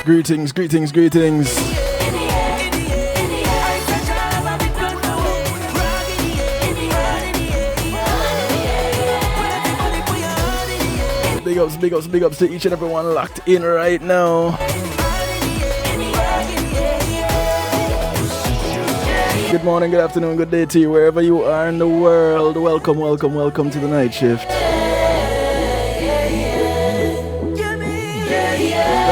Greetings, greetings, greetings. Big ups, big ups, big ups to each and everyone locked in right now. Good morning, good afternoon, good day to you, wherever you are in the world. Welcome, welcome, welcome to the night shift.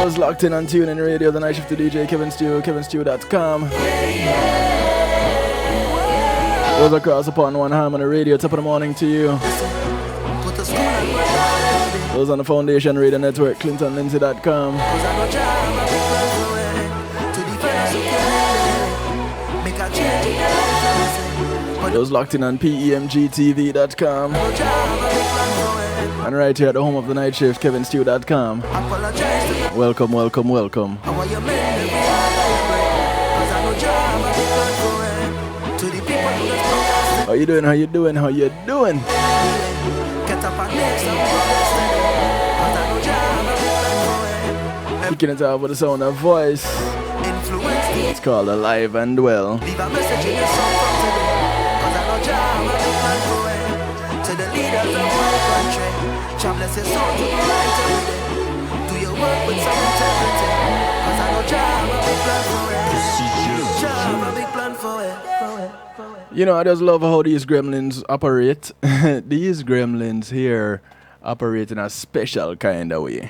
Those locked in on TuneIn Radio, the night shift to DJ Kevin Stew, kevinstew.com. Those across upon One Harmony Radio, top of the morning to you. Those on the Foundation Radio Network, clintonlindsay.com. Those locked in on PEMGTV.com. And right here at the home of the night shift, kevinstew.com. Welcome, welcome, welcome. How you doing? How you doing? How you doing? Kicking it off with the sound of voice. It's called Alive and Well. You know, I just love how these gremlins operate. These gremlins here operate in a special kind of way.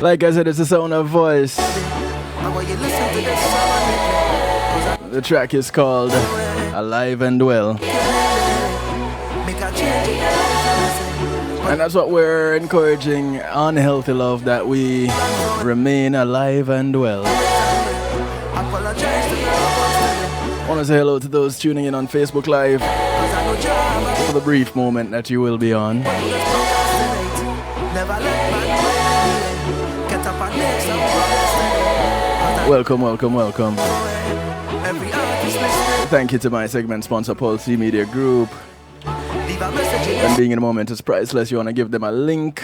Like I said, it's the sound of voice. The track is called Alive and Well. And that's what we're encouraging on Healthy Love, that we remain alive and well. I want to say hello to those tuning in on Facebook Live for the brief moment that you will be on. Welcome, welcome, welcome. Thank you to my segment sponsor, Paul C Media Group. And being in a moment is priceless. You want to give them a link.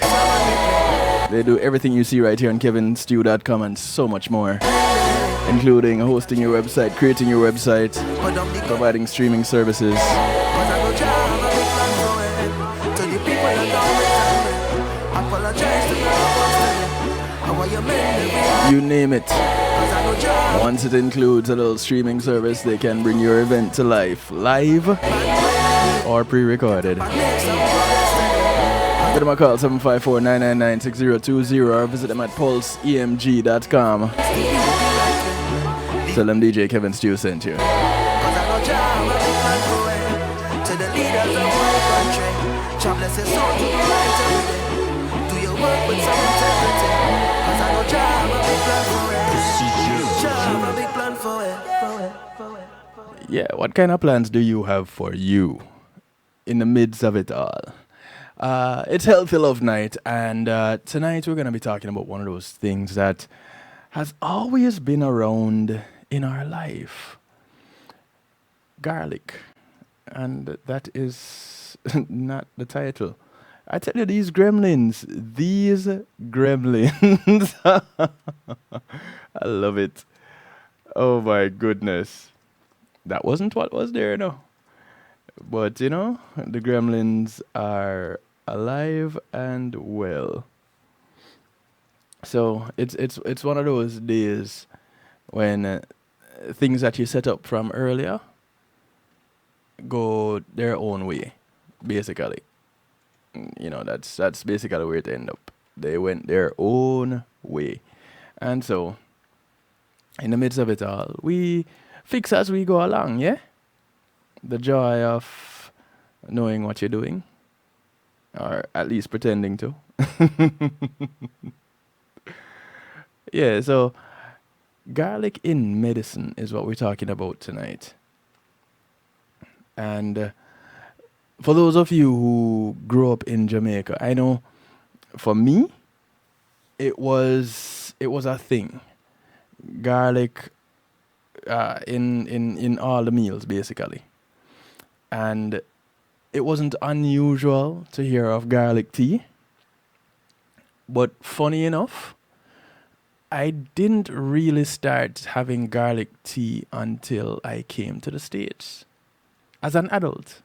They do everything you see right here on kevinstew.com and so much more, including hosting your website, creating your website, providing streaming services. You name it. Once it includes a little streaming service, they can bring your event to life, live or pre-recorded. Give them a call, 754-999-6020, or visit them at pulseemg.com. Tell them DJ Kevin Stew sent you. Yeah, what kind of plans do you have for you in the midst of it all? It's Healthy Love Night, and tonight we're going to be talking about one of those things that has always been around in our life. Garlic. And that is not the title. I tell you, these gremlins, I love it. Oh my goodness. That wasn't what was there, no. But you know, the gremlins are alive and well. So it's one of those days when things that you set up from earlier go their own way, basically. You know, that's basically where it end up. They went their own way. And so in the midst of it all, we fix as we go along, yeah? The joy of knowing what you're doing, or at least pretending to. Yeah, so garlic in medicine is what we're talking about tonight. And for those of you who grew up in Jamaica, I know for me, it was a thing. Garlic in all the meals, basically. And it wasn't unusual to hear of garlic tea. But funny enough, I didn't really start having garlic tea until I came to the States as an adult.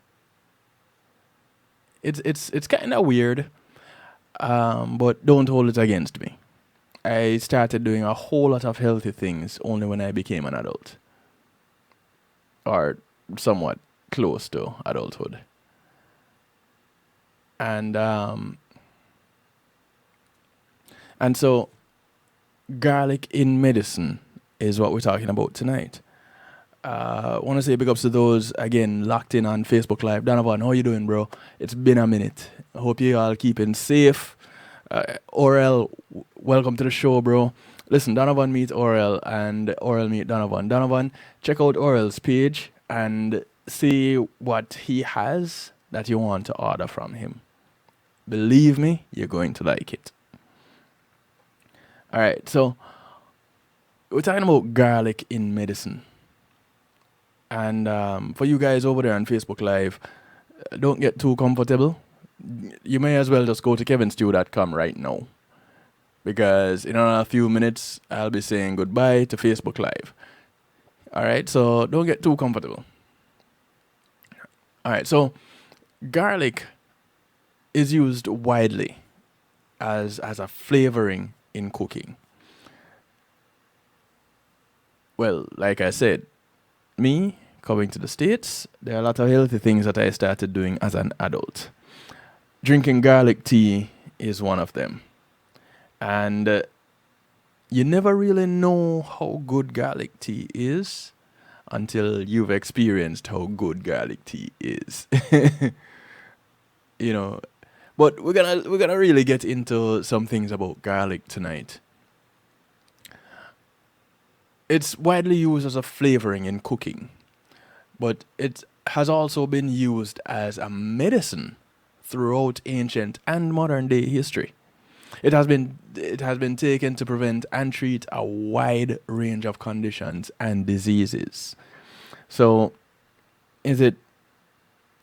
It's kind of weird, but don't hold it against me. I started doing a whole lot of healthy things only when I became an adult, or somewhat close to adulthood. And so garlic in medicine is what we're talking about tonight. I want to say big ups to those, again, locked in on Facebook Live. Donovan, how you doing, bro? It's been a minute. I hope you all keeping safe. Orel, welcome to the show, bro. Listen, Donovan meet Orel and Orel meet Donovan. Donovan, check out Orel's page and see what he has that you want to order from him. Believe me, you're going to like it. All right, so we're talking about garlic in medicine. And for you guys over there on Facebook Live, don't get too comfortable. You may as well just go to kevinstew.com right now. Because in a few minutes, I'll be saying goodbye to Facebook Live. All right, so don't get too comfortable. All right, so garlic is used widely as a flavoring in cooking. Well, like I said, me coming to the States, there are a lot of healthy things that I started doing as an adult. Drinking garlic tea is one of them. And you never really know how good garlic tea is until you've experienced how good garlic tea is. You know, but we're gonna really get into some things about garlic tonight. It's widely used as a flavoring in cooking, but it has also been used as a medicine throughout ancient and modern day history. It has been taken to prevent and treat a wide range of conditions and diseases. So, is it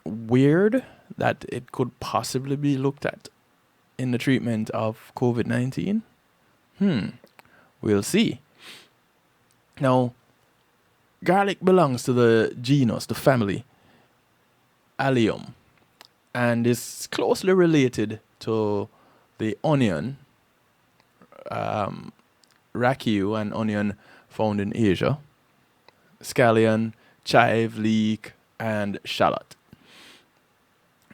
weird that it could possibly be looked at in the treatment of COVID-19? We'll see. Now, garlic belongs to the genus, the family, Allium, and is closely related to the onion, racew, an onion found in Asia, scallion, chive, leek, and shallot.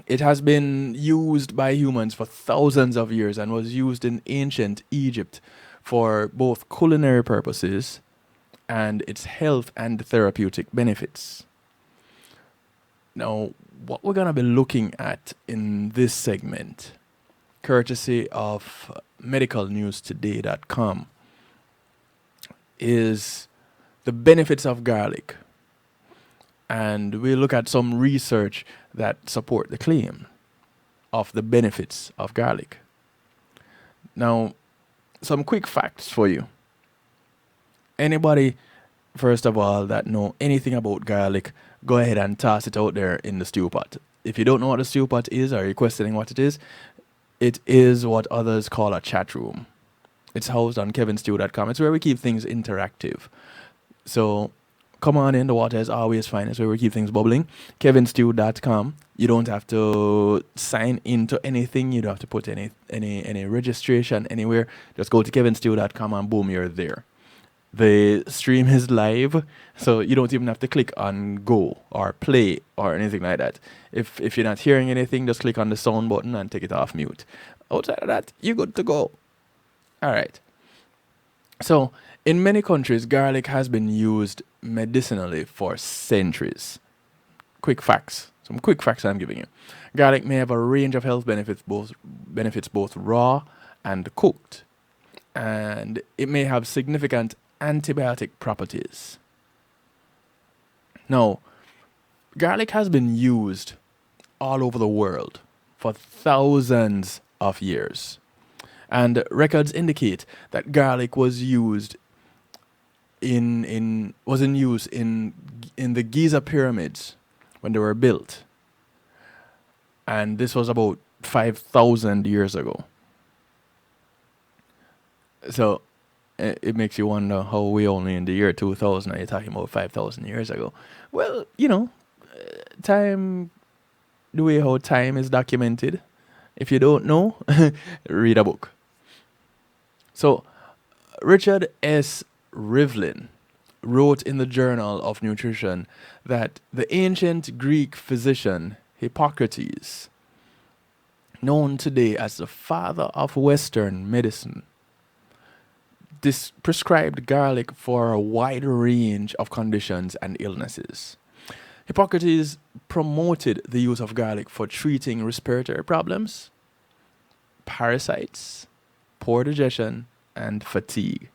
It has been used by humans for thousands of years and was used in ancient Egypt for both culinary purposes and its health and therapeutic benefits. Now, what we're going to be looking at in this segment, courtesy of medicalnewstoday.com, is the benefits of garlic. And we'll look at some research that support the claim of the benefits of garlic. Now, some quick facts for you. Anybody, first of all, that know anything about garlic, go ahead and toss it out there in the stew pot. If you don't know what the stew pot is or you're questioning what it is, It is what others call a chat room. It's housed on kevinstew.com. It's where we keep things interactive. So come on in. The water is always fine. It's where we keep things bubbling. kevinstew.com. You don't have to sign into anything. You don't have to put any registration anywhere. Just go to kevinstew.com and boom, you're there. The stream is live, so you don't even have to click on go or play or anything like that. If you're not hearing anything, just click on the sound button and take it off mute. Outside of that, you're good to go. All right. So, in many countries, garlic has been used medicinally for centuries. Quick facts. Some quick facts I'm giving you. Garlic may have a range of health benefits, both raw and cooked. And it may have significant antibiotic properties. Now, garlic has been used all over the world for thousands of years. And records indicate that garlic was used in the Giza pyramids when they were built. And this was about 5,000 years ago. So it makes you wonder how we only in the year 2000 are you talking about 5,000 years ago. Well, time, the way how time is documented, if you don't know, read a book. So Richard S. Rivlin wrote in the Journal of Nutrition that the ancient Greek physician Hippocrates, known today as the father of Western medicine, prescribed garlic for a wide range of conditions and illnesses. Hippocrates promoted the use of garlic for treating respiratory problems, parasites, poor digestion, and fatigue.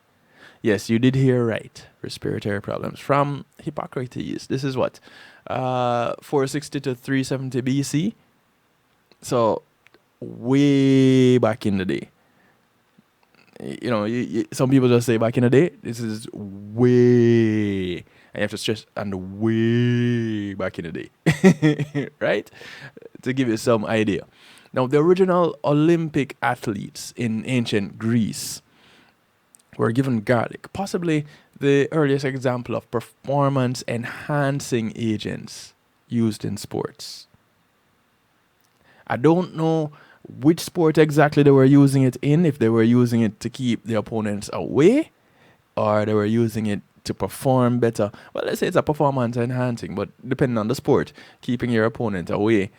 Yes, you did hear right. Respiratory problems. From Hippocrates. This is what? 460 to 370 BC. So, way back in the day. Some people just say back in the day. This is way, and you have to stress, and way back in the day, right? To give you some idea. Now, the original Olympic athletes in ancient Greece were given garlic, possibly the earliest example of performance-enhancing agents used in sports. I don't know which sport exactly they were using it in, if they were using it to keep the opponents away, or they were using it to perform better. Well, let's say it's a performance enhancing, but depending on the sport, keeping your opponent away,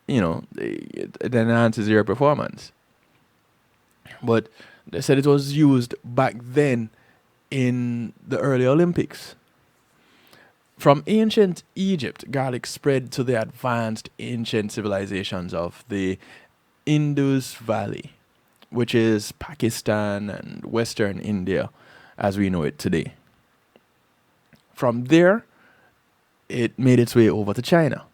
it enhances your performance. But they said it was used back then in the early Olympics. From ancient Egypt, garlic spread to the advanced ancient civilizations of the Indus Valley, which is Pakistan and Western India as we know it today. From there, it made its way over to China.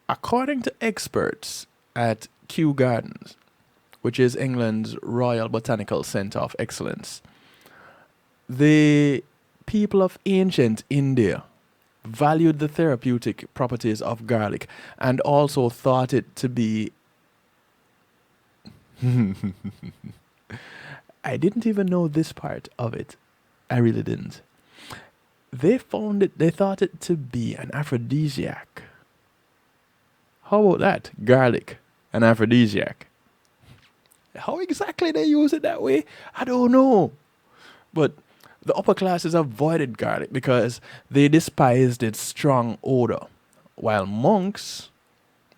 According to experts at Kew Gardens, which is England's Royal Botanical Centre of Excellence, the people of ancient India valued the therapeutic properties of garlic and also thought it to be I didn't even know this part of it. I really didn't. They thought it to be an aphrodisiac. How about that? Garlic, an aphrodisiac. How exactly they use it that way, I don't know. But the upper classes avoided garlic because they despised its strong odor, while monks,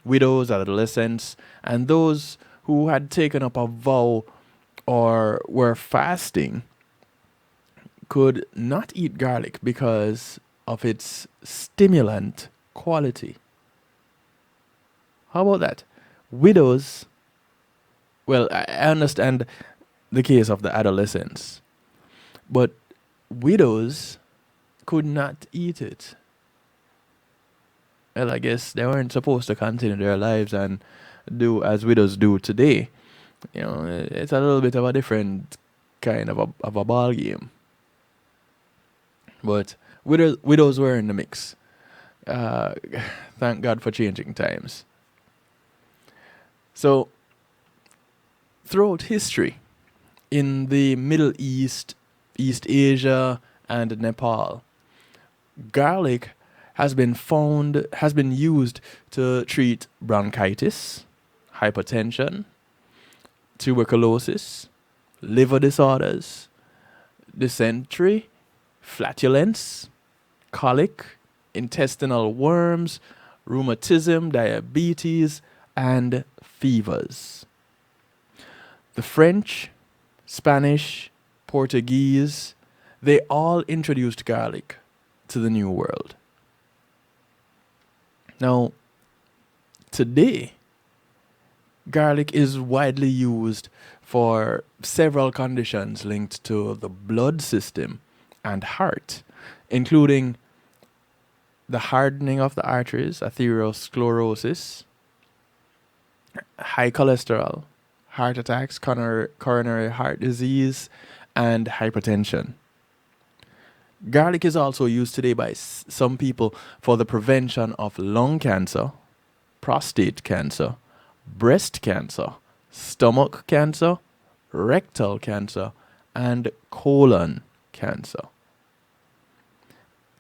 widows, adolescents, and those who had taken up a vow or were fasting could not eat garlic because of its stimulant quality. How about that? Widows, well, I understand the case of the adolescents, but widows could not eat it. Well, I guess they weren't supposed to continue their lives and do as widows do today. It's a little bit of a different kind of a ball game. But widows were in the mix. Thank God for changing times. So, throughout history, in the Middle East, East Asia, and Nepal, garlic has been used to treat bronchitis, hypertension, tuberculosis, liver disorders, dysentery, flatulence, colic, intestinal worms, rheumatism, diabetes, and fevers. The French, Spanish, Portuguese, they all introduced garlic to the New World. Now, today, garlic is widely used for several conditions linked to the blood system and heart, including the hardening of the arteries, atherosclerosis, high cholesterol, heart attacks, coronary heart disease, and hypertension. Garlic is also used today by some people for the prevention of lung cancer, prostate cancer, breast cancer, stomach cancer, rectal cancer, and colon cancer.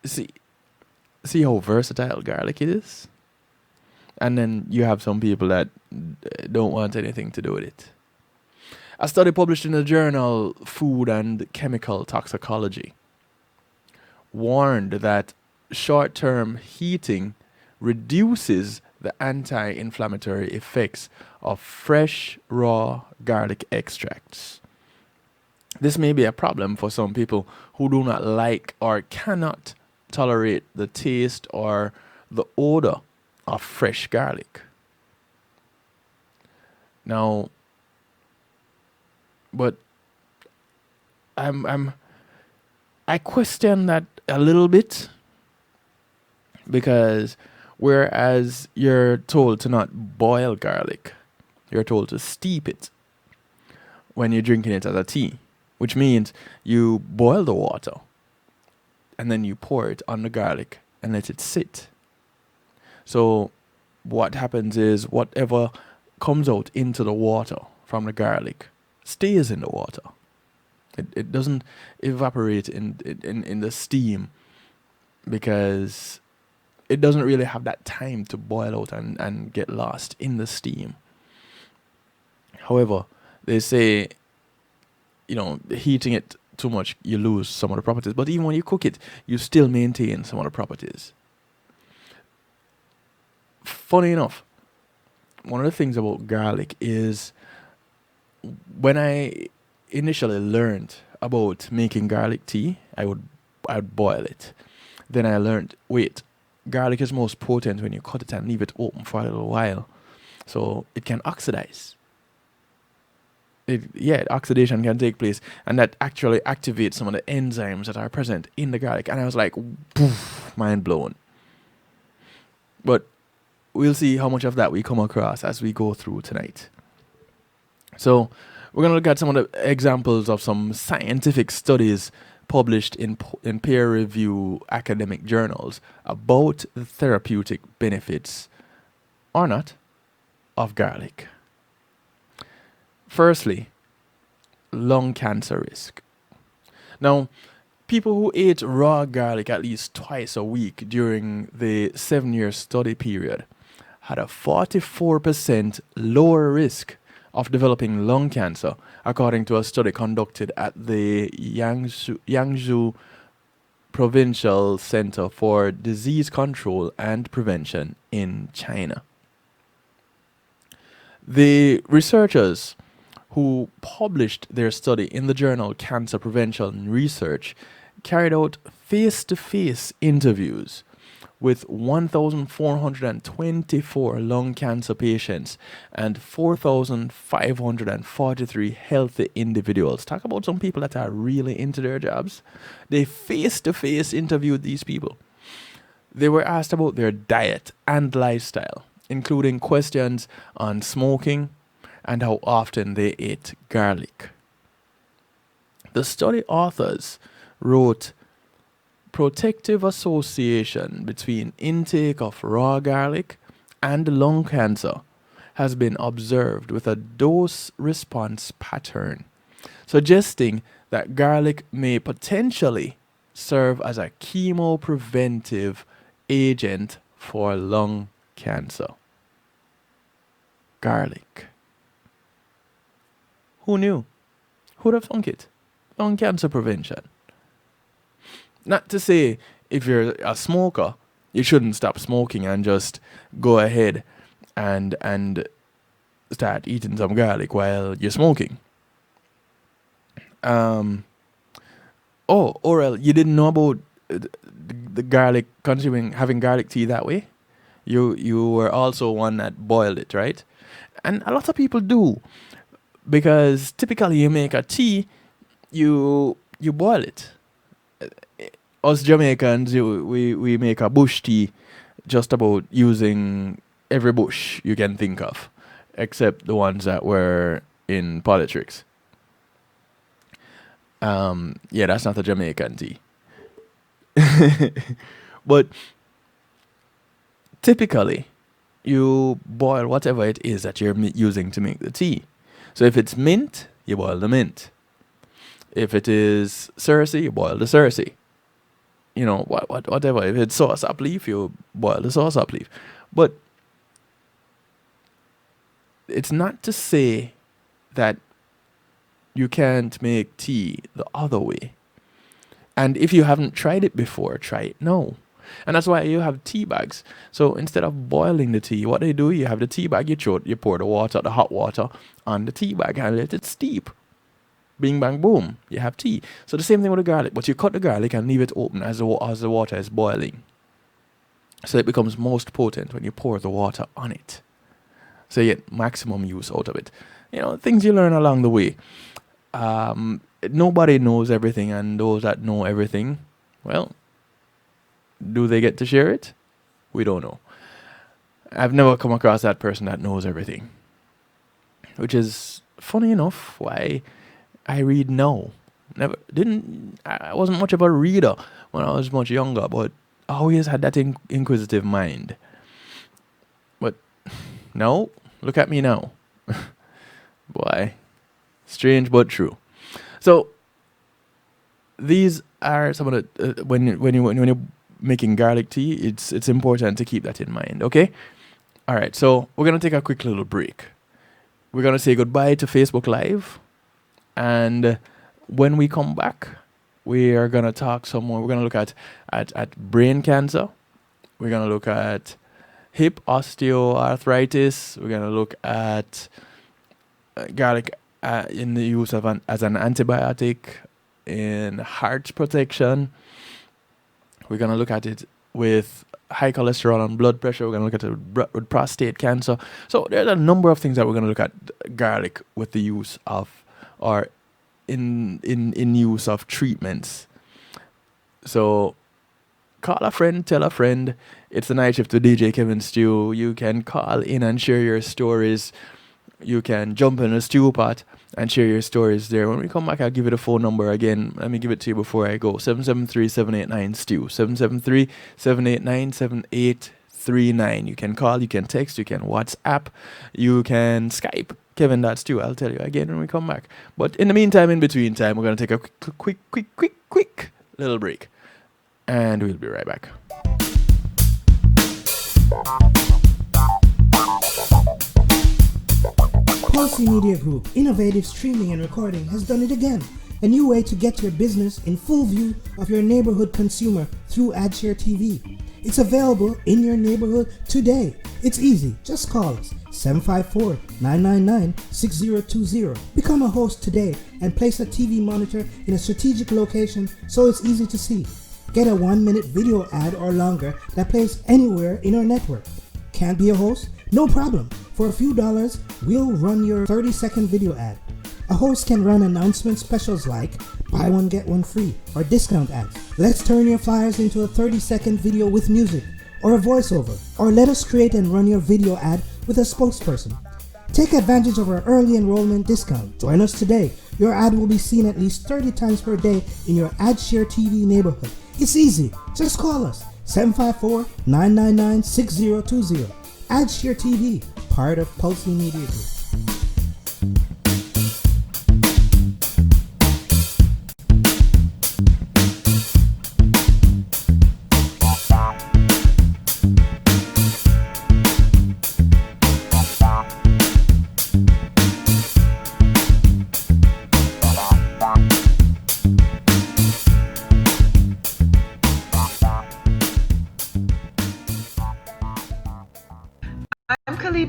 See how versatile garlic is? And then you have some people that don't want anything to do with it. A study published in the journal Food and Chemical Toxicology warned that short-term heating reduces the anti-inflammatory effects of fresh, raw garlic extracts. This may be a problem for some people who do not like or cannot tolerate the taste or the odor of fresh garlic. Now, but I question that a little bit, because whereas you're told to not boil garlic, you're told to steep it when you're drinking it as a tea, which means you boil the water and then you pour it on the garlic and let it sit. So what happens is whatever comes out into the water from the garlic stays in the water. It doesn't evaporate in the steam, because it doesn't really have that time to boil out and get lost in the steam. However, they say, heating it too much, you lose some of the properties. But even when you cook it, you still maintain some of the properties. Funny enough, one of the things about garlic is when I initially learned about making garlic tea, I'd boil it. Then I learned, wait, garlic is most potent when you cut it and leave it open for a little while, so it can oxidize. Oxidation can take place, and that actually activates some of the enzymes that are present in the garlic. And I was like, poof, mind blown. But we'll see how much of that we come across as we go through tonight. So we're going to look at some of the examples of some scientific studies published in peer-review academic journals about the therapeutic benefits, or not, of garlic. Firstly, lung cancer risk. Now, people who ate raw garlic at least twice a week during the 7-year study period had a 44% lower risk of developing lung cancer, according to a study conducted at the Yangzhou Provincial Center for Disease Control and Prevention in China. The researchers who published their study in the journal Cancer Prevention Research carried out face-to-face interviews with 1,424 lung cancer patients and 4,543 healthy individuals. Talk about some people that are really into their jobs. They face-to-face interviewed these people. They were asked about their diet and lifestyle, including questions on smoking and how often they ate garlic. The study authors wrote, protective association between intake of raw garlic and lung cancer has been observed with a dose-response pattern, suggesting that garlic may potentially serve as a chemopreventive agent for lung cancer. Garlic. Who knew? Who'd have thunk it? Lung cancer prevention. Not to say if you're a smoker, you shouldn't stop smoking and just go ahead and start eating some garlic while you're smoking. Orel, you didn't know about the garlic, having garlic tea that way? You were also one that boiled it, right? And a lot of people do, because typically you make a tea, you boil it. Us Jamaicans, we make a bush tea just about using every bush you can think of, except the ones that were in politics. Yeah, that's not a Jamaican tea. But typically, you boil whatever it is that you're using to make the tea. So if it's mint, you boil the mint. If it is cerasee, you boil the cerasee. You know, whatever. If it's sauce-up leaf, you boil the sauce-up leaf. But it's not to say that you can't make tea the other way. And if you haven't tried it before, try it now. And that's why you have tea bags. So instead of boiling the tea, what they do, you have the tea bag, you pour the hot water on the tea bag and let it steep. Bing, bang, boom, you have tea. So the same thing with the garlic, but you cut the garlic and leave it open as the water is boiling. So it becomes most potent when you pour the water on it. So you get maximum use out of it. You know, things you learn along the way. Nobody knows everything, and those that know everything, well, do they get to share it? We don't know. I've never come across that person that knows everything, which is funny enough why I read now. I wasn't much of a reader when I was much younger, but I always had that inquisitive mind. But no, look at me now. Boy, strange but true. So these are some of the when you're making garlic tea, it's important to keep that in mind. Okay, all right. So we're gonna take a quick little break. We're gonna say goodbye to Facebook Live, and when we come back, we are gonna talk some more. We're gonna look at brain cancer. We're gonna look at hip osteoarthritis. We're gonna look at garlic in the use of as an antibiotic in heart protection. We're going to look at it with high cholesterol and blood pressure. We're going to look at it with prostate cancer. So there's a number of things that we're going to look at garlic with the use of, or in use of treatments. So call a friend, tell a friend. It's the night shift with DJ Kevin Stew. You can call in and share your stories. You can jump in a stew pot and share your stories there. When we come back, I'll give you the phone number again. Let me give it to you before I go. 773-789-STEW. 773-789-7839. You can call, you can text, you can WhatsApp, you can Skype. Kevin.Stew. I'll tell you again when we come back. But in the meantime, in between time, we're going to take a quick little break. And we'll be right back. Pulse Media Group, innovative streaming and recording, has done it again. A new way to get your business in full view of your neighborhood consumer through AdShare TV. It's available in your neighborhood today. It's easy. Just call us 754-999-6020. Become a host today and place a TV monitor in a strategic location so it's easy to see. Get a 1-minute video ad or longer that plays anywhere in our network. Can't be a host? No problem. For a few dollars, we'll run your 30-second video ad. A host can run announcement specials like buy one get one free or discount ads. Let's turn your flyers into a 30-second video with music or a voiceover, or let us create and run your video ad with a spokesperson. Take advantage of our early enrollment discount. Join us today. Your ad will be seen at least 30 times per day in your AdShare TV neighborhood. It's easy. Just call us 754-999-6020. AdShare TV, part of Pulse Media Group.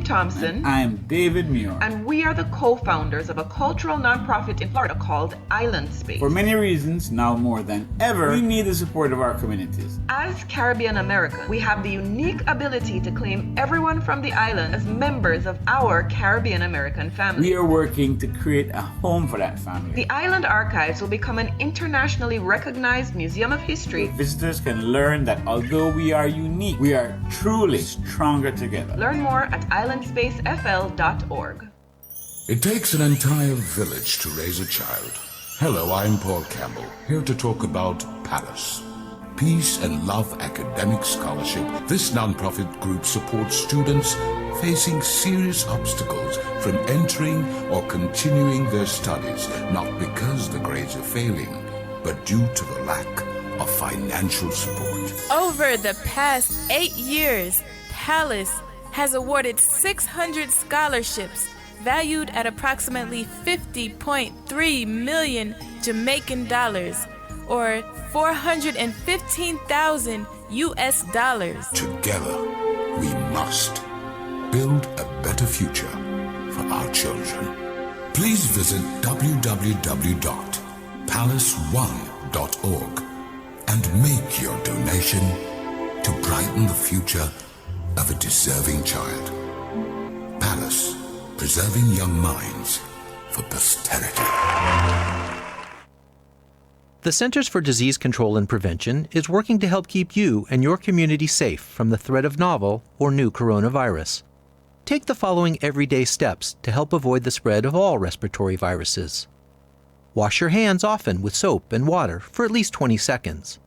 Thompson. I'm David Muir. And we are the co-founders of a cultural nonprofit in Florida called Island Space. For many reasons, now more than ever, we need the support of our communities. As Caribbean Americans, we have the unique ability to claim everyone from the island as members of our Caribbean American family. We are working to create a home for that family. The Island Archives will become an internationally recognized museum of history. Visitors can learn that although we are unique, we are truly stronger together. Learn more at islandspacefl.org. It takes an entire village to raise a child. Hello, I'm Paul Campbell, here to talk about Palace. Peace and Love Academic Scholarship. This nonprofit group supports students facing serious obstacles from entering or continuing their studies, not because the grades are failing, but due to the lack of financial support. Over the past 8 years, Palace has awarded 600 scholarships valued at approximately 50.3 million Jamaican dollars, or 415,000 US dollars. Together, we must build a better future for our children. Please visit www.palace1.org and make your donation to brighten the future of a deserving child. Palace, preserving young minds for posterity. The Centers for Disease Control and Prevention is working to help keep you and your community safe from the threat of novel or new coronavirus. Take the following everyday steps to help avoid the spread of all respiratory viruses. Wash your hands often with soap and water for at least 20 seconds.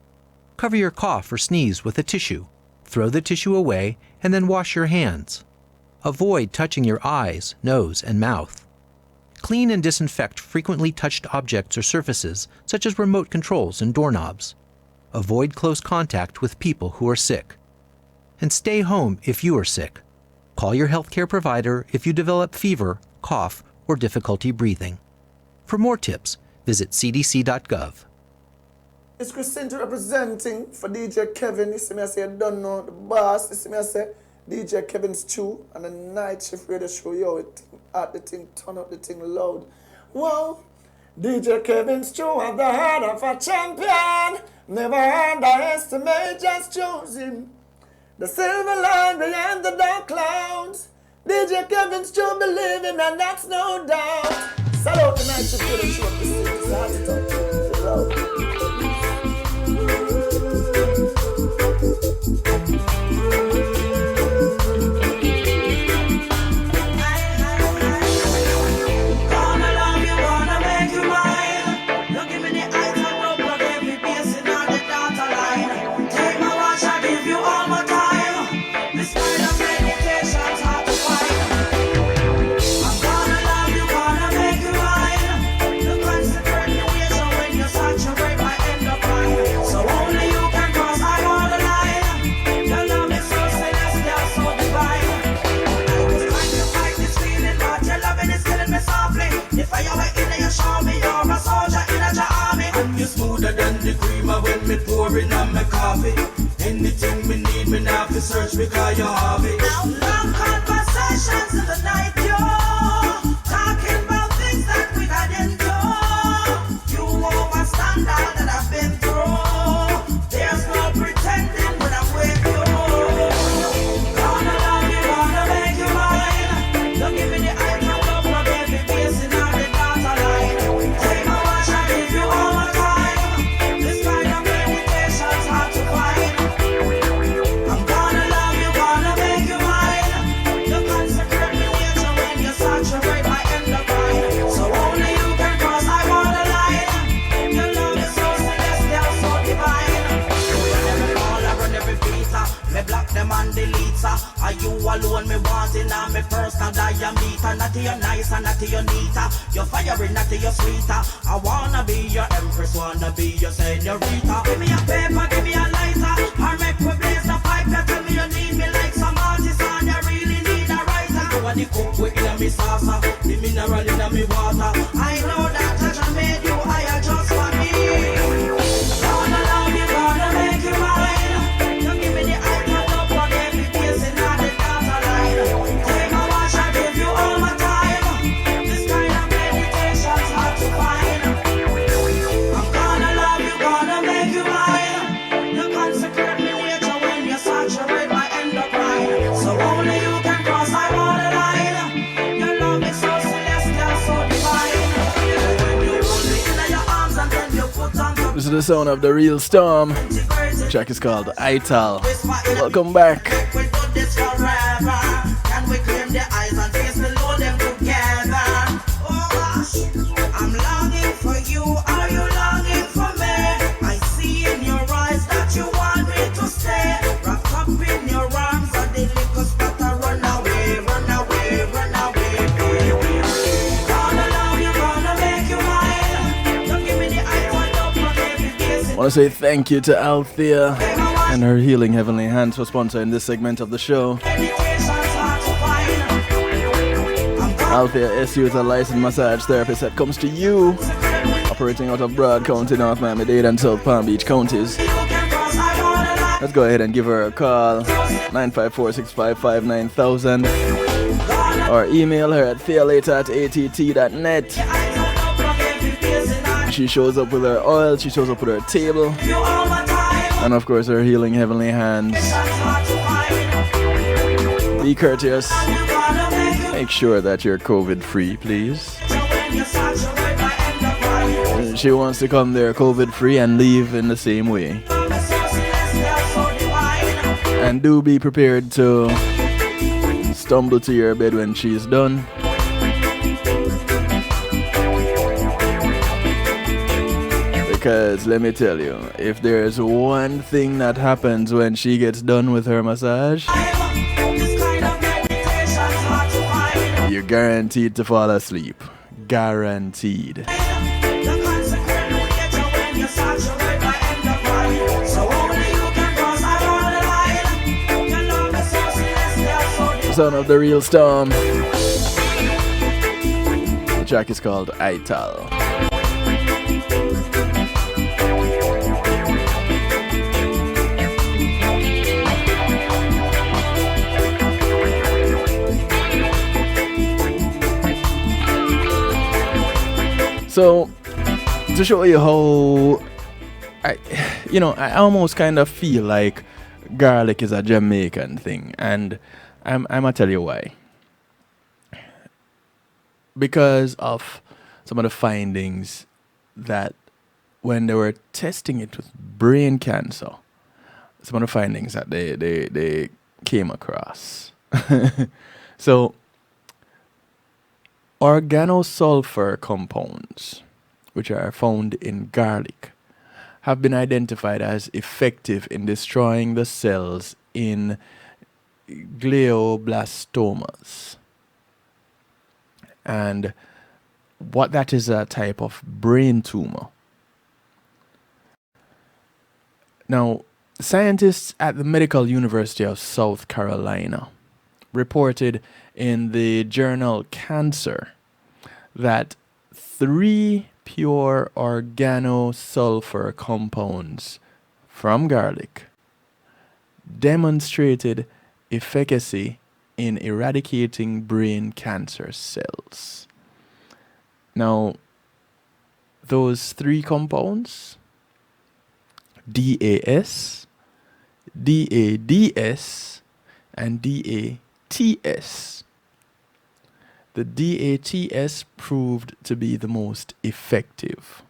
Cover your cough or sneeze with a tissue. Throw the tissue away and then wash your hands. Avoid touching your eyes, nose, and mouth. Clean and disinfect frequently touched objects or surfaces, such as remote controls and doorknobs. Avoid close contact with people who are sick. And stay home if you are sick. Call your healthcare provider if you develop fever, cough, or difficulty breathing. For more tips, visit cdc.gov. It's Christine representing for DJ Kevin. You see me, I say, I don't know the boss. You see me, I say, DJ Kevin's Stew and the night shift radio show. Yo, it at the thing, turn up the thing loud. Whoa, DJ Kevin's Stew at the heart of a champion. Never underestimate, just choose him. The silver line behind the dark clouds. DJ Kevin's Stew, believe him, and that's no doubt. Salute the night shift radio show. It's hard to talk to loud. Than the creamer when me pouring on my coffee. Anything me need, me now to search because you have it. Long conversations in the night, yo. Talking about things that we got into. You understand all that I've been through. There's no pretending when I'm with you. Gonna love you, gonna make you mine. Don't give me the eye, no love, no baby, facing on the data line. Take my watch, I give you all my time. nicer. Are you alone me wanting on me personal diameter? Not to your nice and not to your neater. You're firing, not to your sweeter. I wanna be your empress, wanna be your senorita. Give me a paper, give me a lighter. Or make me blaze the pipe. You tell me you need me like some artist and you really need a writer. You want the cook with in me salsa, the mineral in me water. I know that I made you higher just for me. Gonna love you, gonna make you mine. You give me the eye, turn up on every face in the data line. Take a watch, I give you all my time. This kind of meditation's hard to find. I'm gonna love you, gonna make you mine. You consecrate me nature when you saturate my endocrine. So only you can cross my borderline. Your love is so celestial, so divine. When you hold me in your arms and then you put on the This is the sound of the real storm. The track is called Ital. Welcome back. we do this forever. Can we claim the eyes and face below them together? Oh gosh, I'm longing for you. Are you longing for me? I see in your eyes that you want me to stay. Wrapped up in your arms and the little spot to run away, run away, run away, baby. Gonna love you, gonna make you mine. Don't give me the eye, turn up on every face. I want to say thank you to Althea and her Healing Heavenly Hands for sponsoring this segment of the show. Althea SU is a licensed massage therapist that comes to you, operating out of Broad County, North Miami-Dade and South Palm Beach counties. Let's go ahead and give her a call, 954-655-9000, or email her at thealater@att.net. She shows up with her oil, she shows up with her table, and of course her Healing Heavenly Hands. Be courteous. Make sure that you're COVID free, please. She wants to come there COVID free and leave in the same way. And do be prepared to stumble to your bed when she's done. Because let me tell you, if there's one thing that happens when she gets done with her massage, you're guaranteed to fall asleep. Guaranteed. Son of the real storm. The track is called Ital. So, to show you how, I almost kind of feel like garlic is a Jamaican thing, and I'm gonna tell you why. Because of some of the findings that when they were testing it with brain cancer, some of the findings that they came across. So, organosulfur compounds, which are found in garlic, have been identified as effective in destroying the cells in glioblastomas. And what that is, a type of brain tumor. Now, scientists at the Medical University of South Carolina reported in the journal Cancer that 3 pure organosulfur compounds from garlic demonstrated efficacy in eradicating brain cancer cells. Now, those 3 compounds, DAS, DADS, and DATS. The DATS proved to be the most effective.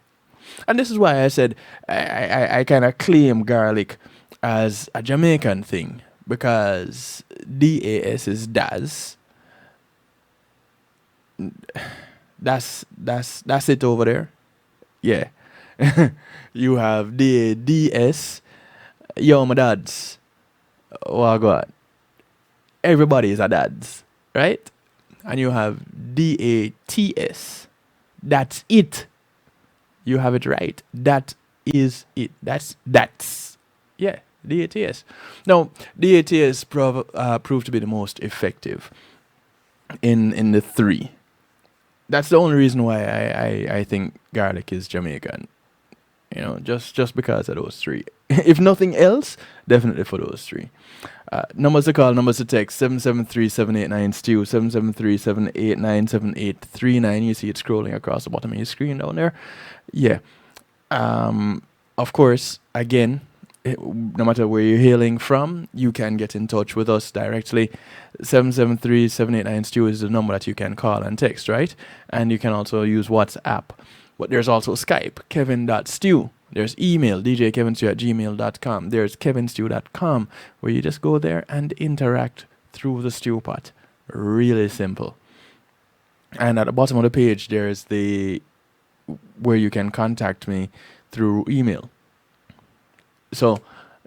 And this is why I said I kind of claim garlic as a Jamaican thing, because DAS is DAS. That's it over there. Yeah. You have DADS. Yo, my dads. Oh, God. everybody is a dads, right? And you have DATS. That's it. You have it right. That is it. That's yeah, DATS. Now, DATS proved to be the most effective in the three. That's the only reason why I think garlic is Jamaican. You know, just because of those three. If nothing else, definitely for those three. Numbers to call, numbers to text, 773-789-STEW, 773-789-7839. You see it scrolling across the bottom of your screen down there. Yeah. Of course, again, no matter where you're hailing from, you can get in touch with us directly. 773-789-STEW is the number that you can call and text, right? And you can also use WhatsApp. But there's also Skype, kevin.stew. There's email, djkevinstew@gmail.com. There's kevinstew.com, where you just go there and interact through the stew pot. Really simple. And at the bottom of the page, there's where you can contact me through email. So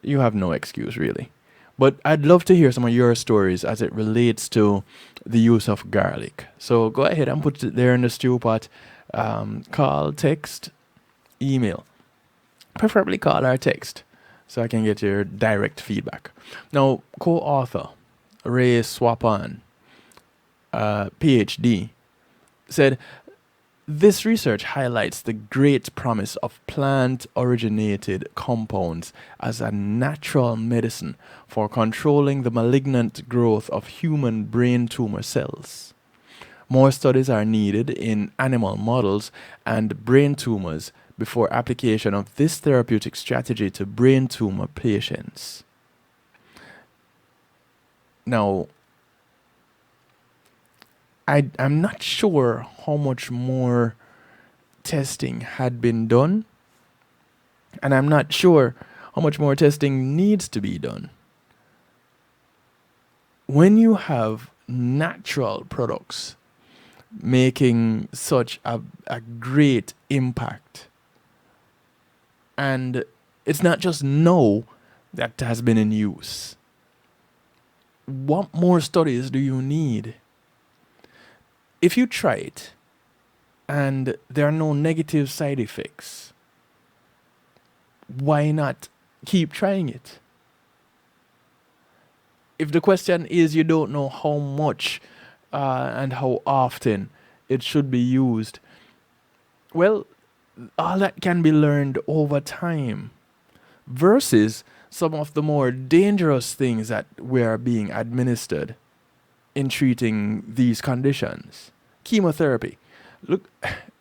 you have no excuse, really. But I'd love to hear some of your stories as it relates to the use of garlic. So go ahead and put it there in the stew pot. Call, text, email. Preferably call or text, so I can get your direct feedback. Now, co-author Ray Swapan, PhD, said, this research highlights the great promise of plant-originated compounds as a natural medicine for controlling the malignant growth of human brain tumor cells. More studies are needed in animal models and brain tumors before application of this therapeutic strategy to brain tumor patients. Now, I'm not sure how much more testing had been done, and I'm not sure how much more testing needs to be done. When you have natural products making such a great impact, and it's not just now that has been in use, what more studies do you need? If you try it and there are no negative side effects, why not keep trying it? If the question is you don't know how much and how often it should be used, well, all that can be learned over time versus some of the more dangerous things that were being administered in treating these conditions. Chemotherapy. Look,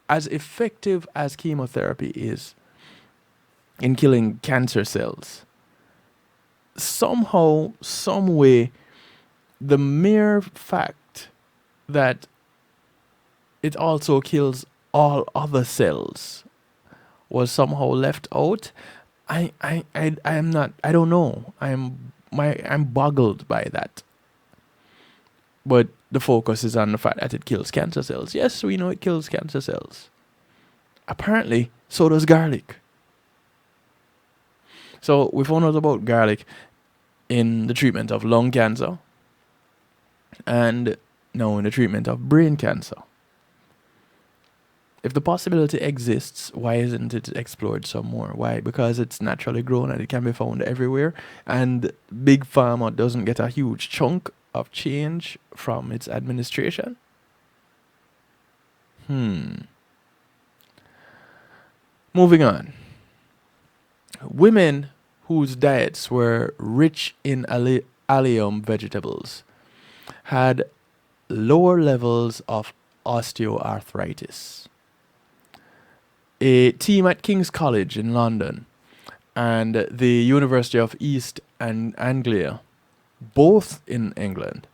as effective as chemotherapy is in killing cancer cells, somehow, some way, the mere fact that it also kills all other cells was somehow left out. I don't know. I'm boggled by that. But the focus is on the fact that it kills cancer cells. Yes, we know it kills cancer cells. Apparently, so does garlic. So we found out about garlic in the treatment of lung cancer and now in the treatment of brain cancer. If the possibility exists, why isn't it explored some more? Why? Because it's naturally grown and it can be found everywhere, and Big Pharma doesn't get a huge chunk of change from its administration? Moving on. Women whose diets were rich in allium vegetables had lower levels of osteoarthritis. A team at King's College in London and the University of East Anglia, both in England,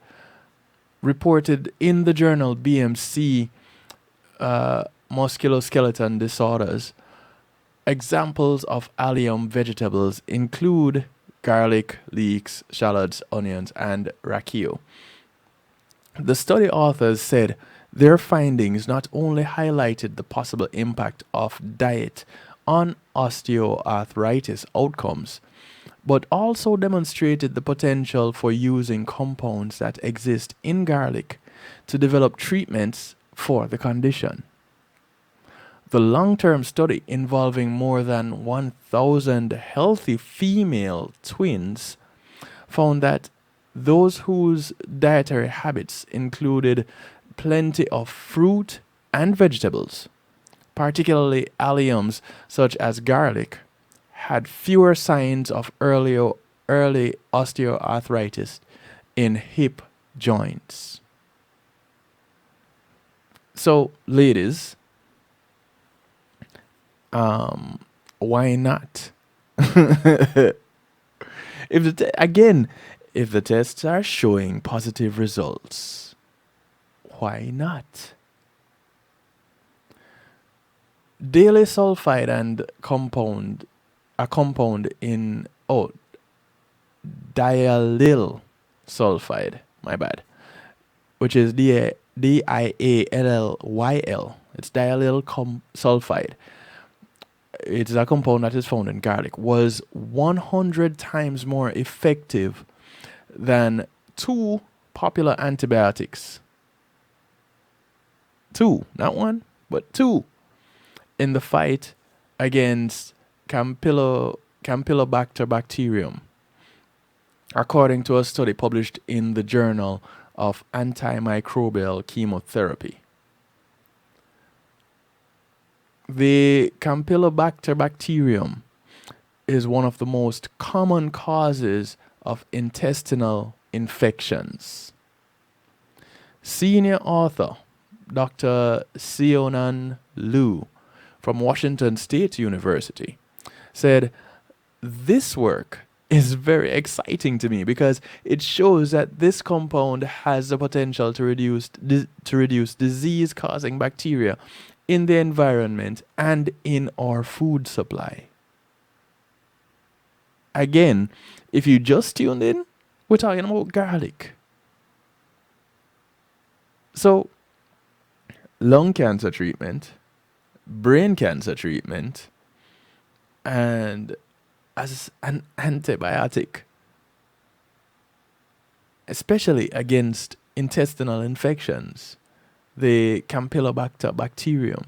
reported in the journal BMC Musculoskeletal Disorders. Examples of allium vegetables include garlic, leeks, shallots, onions, and rakia. The study authors said their findings not only highlighted the possible impact of diet on osteoarthritis outcomes, but also demonstrated the potential for using compounds that exist in garlic to develop treatments for the condition. The long-term study involving more than 1,000 healthy female twins found that those whose dietary habits included plenty of fruit and vegetables, particularly alliums such as garlic, had fewer signs of early osteoarthritis in hip joints. So, ladies, why not? If the tests are showing positive results, why not? Daily sulfide and a compound in diallyl sulfide, my bad, which is DIALLYL. It's diallyl sulfide. It's a compound that is found in garlic, was 100 times more effective than 2 popular antibiotics. 2, not 1, but 2, in the fight against Campylobacter bacterium, according to a study published in the Journal of Antimicrobial Chemotherapy. The Campylobacter bacterium is one of the most common causes of intestinal infections. Senior author Dr. Sionan Liu from Washington State University said, "This work is very exciting to me because it shows that this compound has the potential to reduce disease-causing bacteria in the environment and in our food supply." Again, if you just tuned in, we're talking about garlic. So, lung cancer treatment, brain cancer treatment, and as an antibiotic, especially against intestinal infections, the Campylobacter bacterium.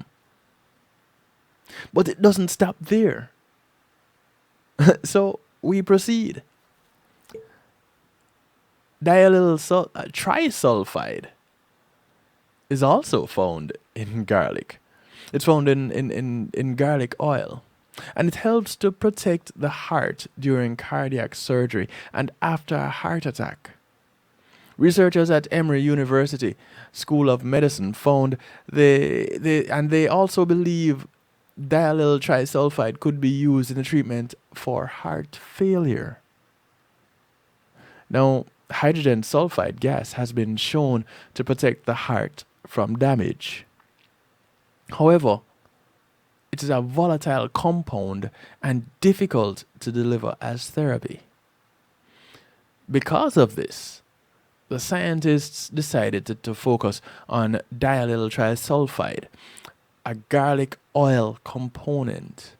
But it doesn't stop there. So we proceed. Trisulfide is also found in garlic. It's found in garlic oil. And it helps to protect the heart during cardiac surgery and after a heart attack. Researchers at Emory University School of Medicine found they also believe diallyl trisulfide could be used in the treatment for heart failure. Now, hydrogen sulfide gas has been shown to protect the heart from damage. However, it is a volatile compound and difficult to deliver as therapy. Because of this, the scientists decided to focus on diallyl trisulfide, a garlic oil component.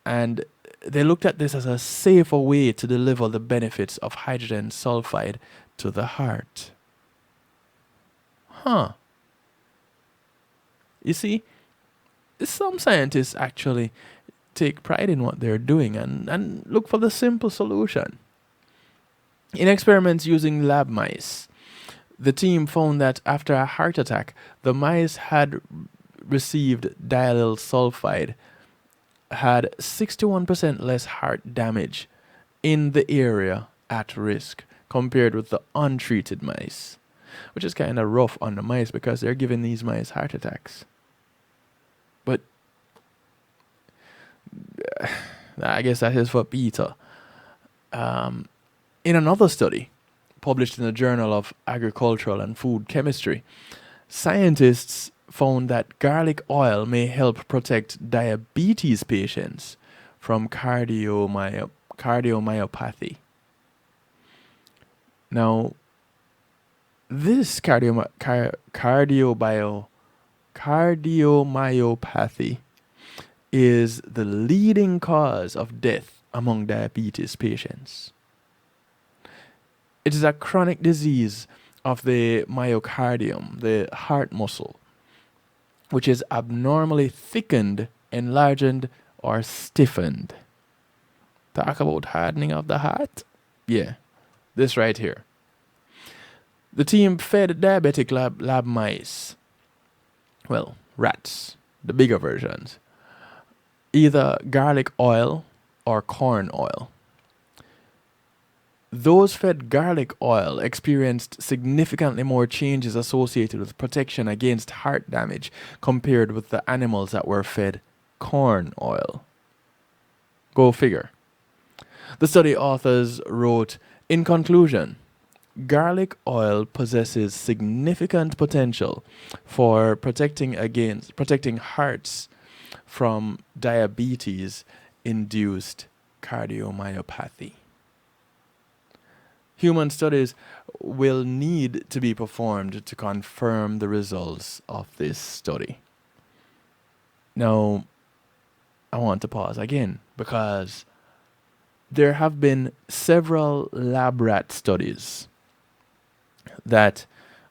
And they looked at this as a safer way to deliver the benefits of hydrogen sulfide to the heart. You see, some scientists actually take pride in what they're doing and look for the simple solution. In experiments using lab mice, the team found that after a heart attack, the mice had received diallyl sulfide had 61% less heart damage in the area at risk compared with the untreated mice, which is kind of rough on the mice because they're giving these mice heart attacks. But I guess that is for Peter. In another study published in the Journal of Agricultural and Food Chemistry, scientists found that garlic oil may help protect diabetes patients from cardiomyopathy. Now, this cardiomyopathy is the leading cause of death among diabetes patients. It is a chronic disease of the myocardium, the heart muscle, which is abnormally thickened, enlarged, or stiffened. Talk about hardening of the heart? Yeah, this right here. The team fed diabetic lab mice, well, rats, the bigger versions, either garlic oil or corn oil. Those fed garlic oil experienced significantly more changes associated with protection against heart damage compared with the animals that were fed corn oil. Go figure. The study authors wrote, in conclusion, garlic oil possesses significant potential for protecting hearts from diabetes-induced cardiomyopathy. Human studies will need to be performed to confirm the results of this study. Now, I want to pause again because there have been several lab rat studies that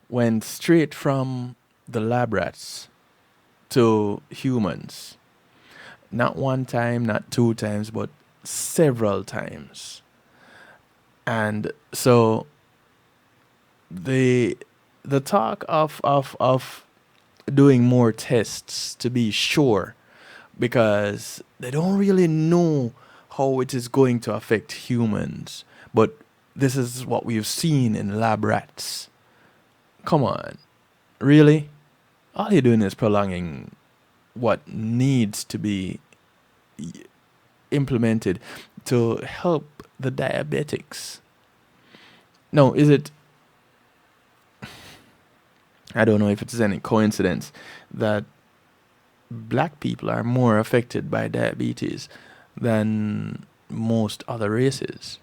went straight from the lab rats to humans. Not one time, not two times, but several times. And so the talk of doing more tests to be sure, because they don't really know how it is going to affect humans, but this is what we've seen in lab rats. Come on, really? All you're doing is prolonging what needs to be implemented to help the diabetics. No, is it? I don't know if it's any coincidence that black people are more affected by diabetes than most other races.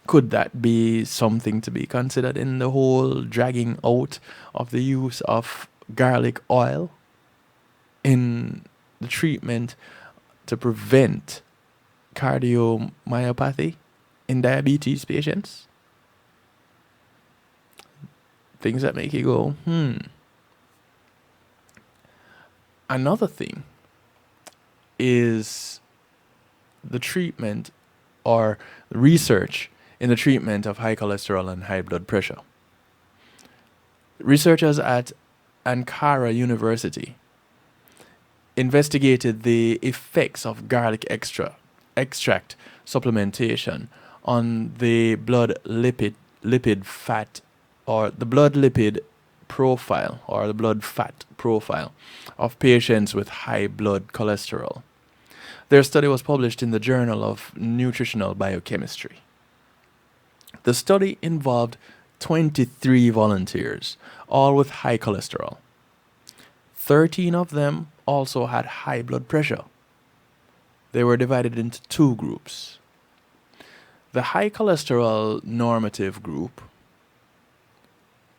Could that be something to be considered in the whole dragging out of the use of garlic oil in the treatment to prevent cardiomyopathy in diabetes patients? Things that make you go, Another thing is the treatment or research in the treatment of high cholesterol and high blood pressure. Researchers at Ankara University investigated the effects of garlic extract supplementation on the blood lipid fat, or the blood lipid profile, or the blood fat profile of patients with high blood cholesterol. Their study was published in the Journal of Nutritional Biochemistry. The study involved 23 volunteers, all with high cholesterol. 13 of them also had high blood pressure. They were divided into two groups. The high cholesterol normative group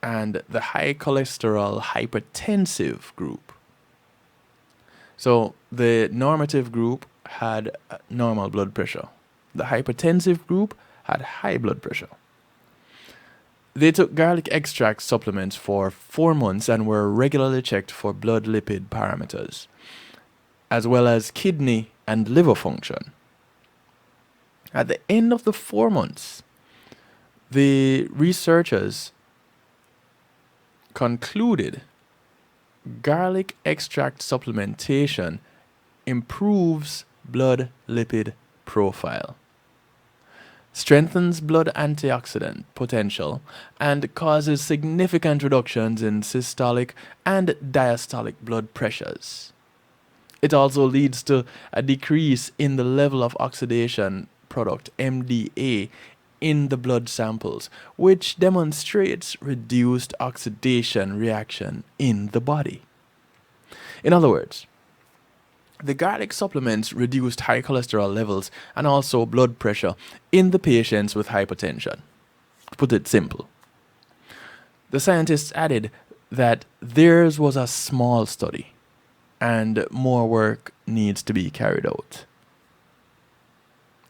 and the high cholesterol hypertensive group. So the normative group had normal blood pressure. The hypertensive group had high blood pressure. They took garlic extract supplements for 4 months and were regularly checked for blood lipid parameters, as well as kidney and liver function. At the end of the 4 months, the researchers concluded garlic extract supplementation improves blood lipid profile, strengthens blood antioxidant potential, and causes significant reductions in systolic and diastolic blood pressures. It also leads to a decrease in the level of oxidation product, MDA, in the blood samples, which demonstrates reduced oxidation reaction in the body. In other words, the garlic supplements reduced high cholesterol levels and also blood pressure in the patients with hypertension. To put it simple. The scientists added that theirs was a small study and more work needs to be carried out.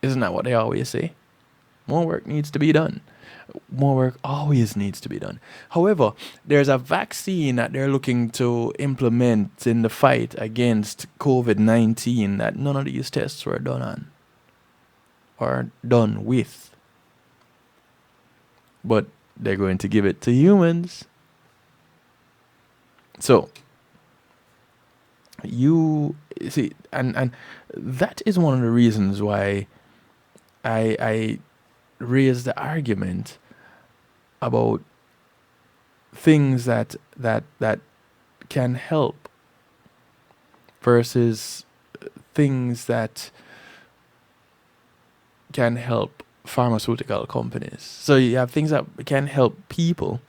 Isn't that what they always say? More work needs to be done. More work always needs to be done. However, there's a vaccine that they're looking to implement in the fight against COVID-19 that none of these tests were done on or done with. But they're going to give it to humans. So, you see, and that is one of the reasons why I raised the argument about things that can help versus things that can help pharmaceutical companies. So you have things that can help people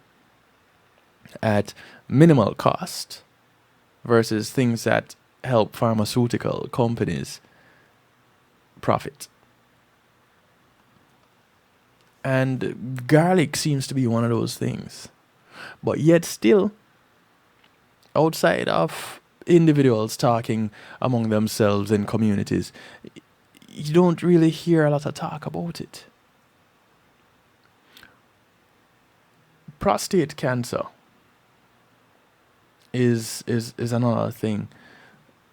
at minimal cost versus things that help pharmaceutical companies profit. And garlic seems to be one of those things. But yet still, outside of individuals talking among themselves in communities, you don't really hear a lot of talk about it. Prostate cancer is another thing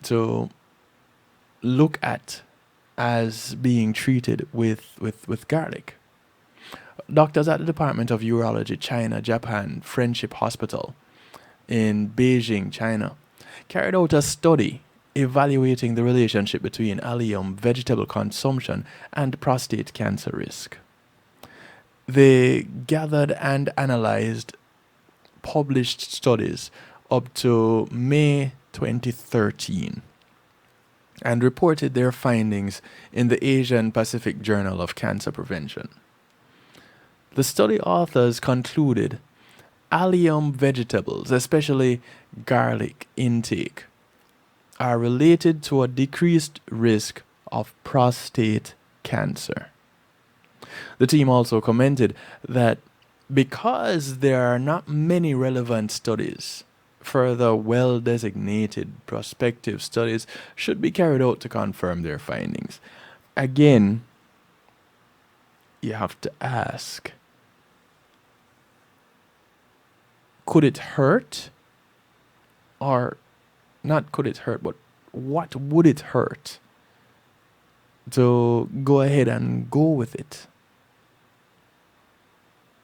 to look at as being treated with garlic. Doctors at the Department of Urology, China, Japan, Friendship Hospital in Beijing, China, carried out a study evaluating the relationship between allium vegetable consumption and prostate cancer risk. They gathered and analyzed published studies up to May 2013 and reported their findings in the Asian Pacific Journal of Cancer Prevention. The study authors concluded allium vegetables, especially garlic intake, are related to a decreased risk of prostate cancer. The team also commented that because there are not many relevant studies, further well-designated prospective studies should be carried out to confirm their findings. Again, you have to ask, could it hurt? Or not could it hurt, but what would it hurt to go ahead and go with it?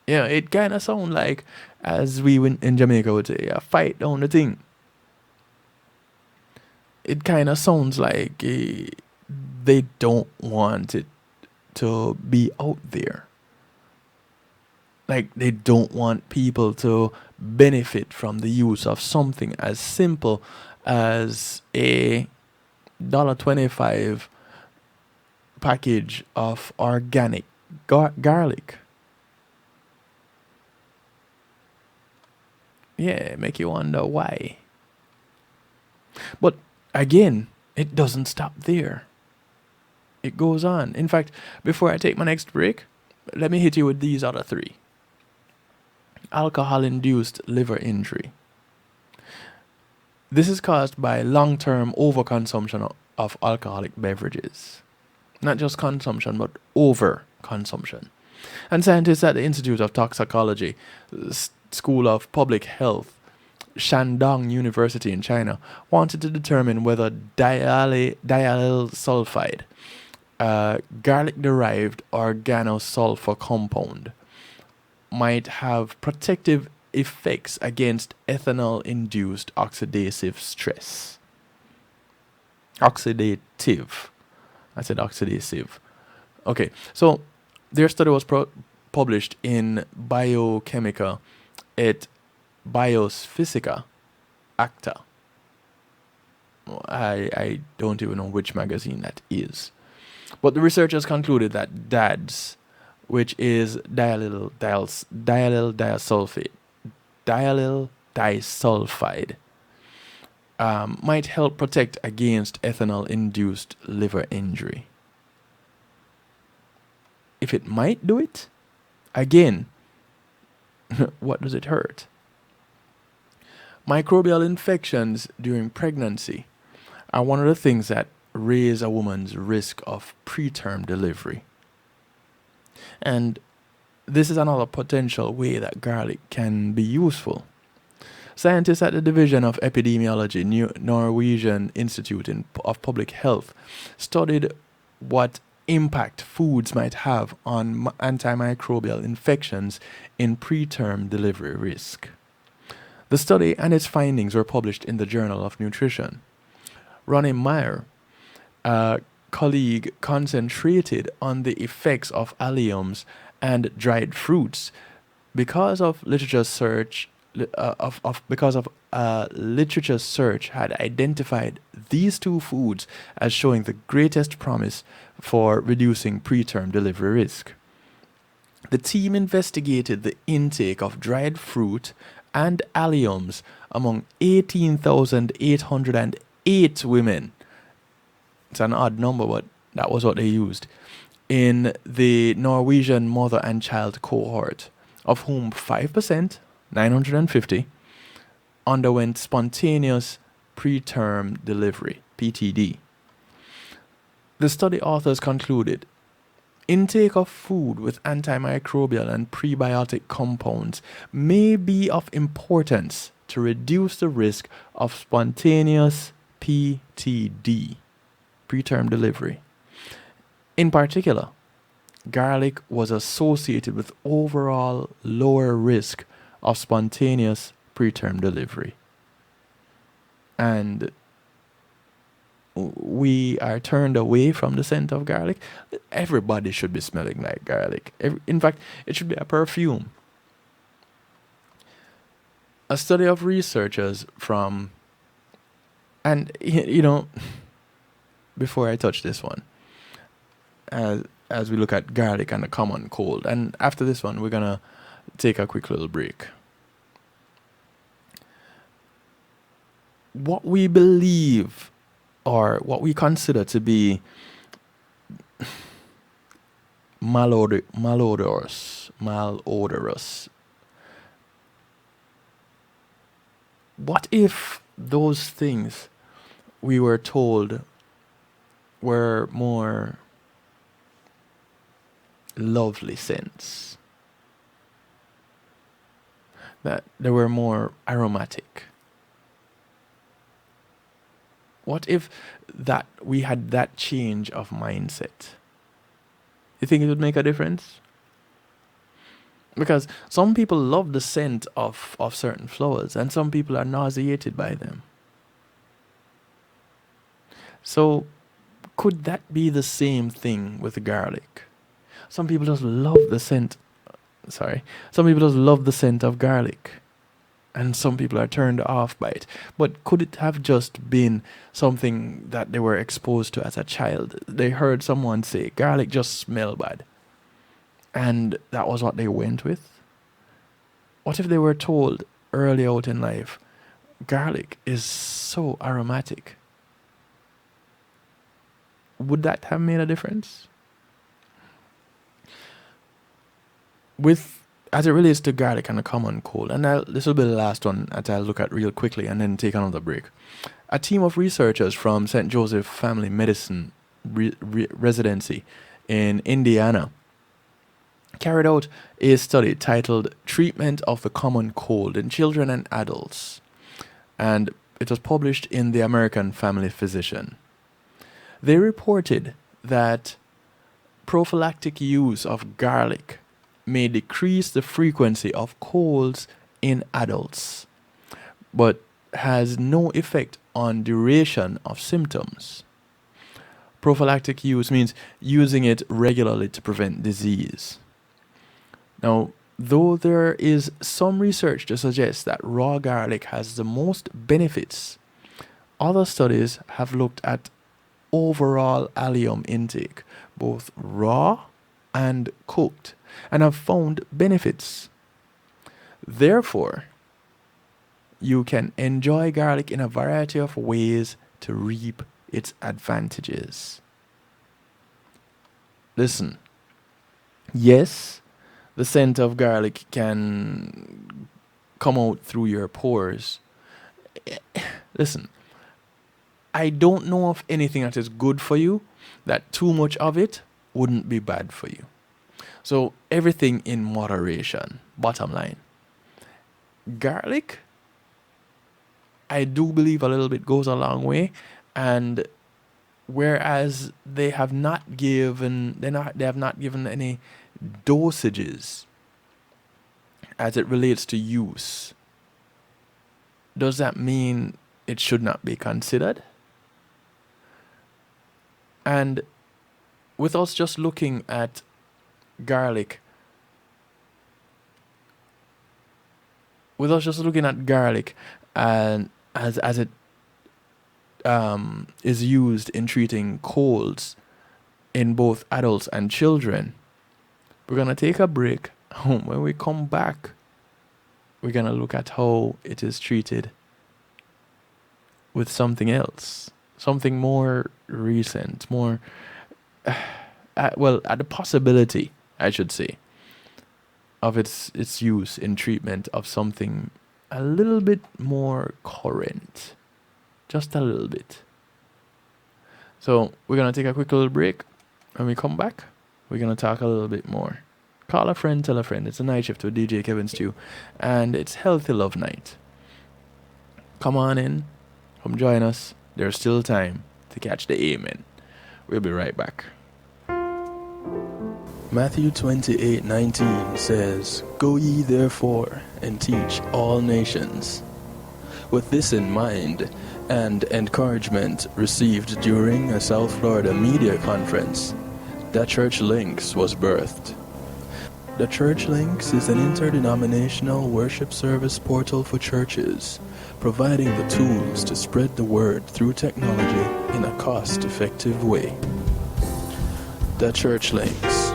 Yeah, it kind of sounds like, as we in Jamaica would say, a fight down the thing. It kind of sounds like they don't want it to be out there. Like they don't want people to benefit from the use of something as simple as a $1.25 package of organic garlic. Yeah, make you wonder why. But again, it doesn't stop there. It goes on. In fact, before I take my next break, let me hit you with these other three. Alcohol-induced liver injury. This is caused by long-term overconsumption of alcoholic beverages. Not just consumption, but overconsumption. And scientists at the Institute of Toxicology, School of Public Health, Shandong University in China, wanted to determine whether diallyl sulfide, garlic-derived organosulfur compound, might have protective effects against ethanol-induced oxidative stress. Oxidative. I said oxidative. Okay, so their study was published in Biochemica et Biophysica Acta. I don't even know which magazine that is. But the researchers concluded that DADS, which is diallyl disulfide, might help protect against ethanol-induced liver injury. If it might do it, again, what does it hurt? Microbial infections during pregnancy are one of the things that raise a woman's risk of preterm delivery. And this is another potential way that garlic can be useful. Scientists at the Division of Epidemiology, Norwegian Institute of Public Health, studied what impact foods might have on antimicrobial infections in preterm delivery risk. The study and its findings were published in the Journal of Nutrition. Ronnie Meyer, a colleague, concentrated on the effects of alliums and dried fruits because of literature search. Literature search had identified these two foods as showing the greatest promise for reducing preterm delivery risk. The team investigated the intake of dried fruit and alliums among 18,808 women. It's an odd number, but that was what they used, in the Norwegian mother and child cohort, of whom 5%, 950, underwent spontaneous preterm delivery, PTD. The study authors concluded intake of food with antimicrobial and prebiotic compounds may be of importance to reduce the risk of spontaneous PTD, preterm delivery. In particular, garlic was associated with overall lower risk of spontaneous preterm delivery. And we are turned away from the scent of garlic. Everybody should be smelling like garlic. In fact, it should be a perfume. A study of researchers from, and before I touch this one, as we look at garlic and the common cold, and after this one, we're gonna take a quick little break. What we believe or what we consider to be malodorous. What if those things we were told were more lovely scents? That they were more aromatic? What if that we had that change of mindset? You think it would make a difference? Because some people love the scent of certain flowers, and some people are nauseated by them. So, could that be the same thing with garlic? Some people just love the scent. Some people just love the scent of garlic, and some people are turned off by it. But could it have just been something that they were exposed to as a child? They heard someone say, garlic just smell bad, and that was what they went with? What if they were told early out in life, garlic is so aromatic? Would that have made a difference? As it relates to garlic and the common cold, and this will be the last one that I'll look at real quickly and then take another break. A team of researchers from St. Joseph Family Medicine Residency in Indiana carried out a study titled Treatment of the Common Cold in Children and Adults, and it was published in the American Family Physician. They reported that prophylactic use of garlic may decrease the frequency of colds in adults, but has no effect on duration of symptoms. Prophylactic use means using it regularly to prevent disease. Now, though there is some research to suggest that raw garlic has the most benefits, other studies have looked at overall allium intake, both raw and cooked, and have found benefits. Therefore, you can enjoy garlic in a variety of ways to reap its advantages. Listen, yes, the scent of garlic can come out through your pores. Listen, I don't know of anything that is good for you, that too much of it wouldn't be bad for you. So everything in moderation, bottom line. Garlic, I do believe a little bit goes a long way, and whereas they have not given any dosages as it relates to use, does that mean it should not be considered? And with us just looking at garlic, and as it is used in treating colds in both adults and children, we're going to take a break. When we come back, we're going to look at how it is treated with something else, something more recent, more, at the possibility, I should say, of its use in treatment of something a little bit more current. Just a little bit. So we're going to take a quick little break. When we come back, we're going to talk a little bit more. Call a friend, tell a friend. It's a night shift with DJ Kevin Stew, and it's Healthy Love Night. Come on in. Come join us. There's still time to catch the amen. We'll be right back. Matthew 28:19 says, "Go ye therefore and teach all nations." With this in mind, and encouragement received during a South Florida media conference, The Church Links was birthed. The Church Links is an interdenominational worship service portal for churches, providing the tools to spread the word through technology in a cost-effective way. The Church Links,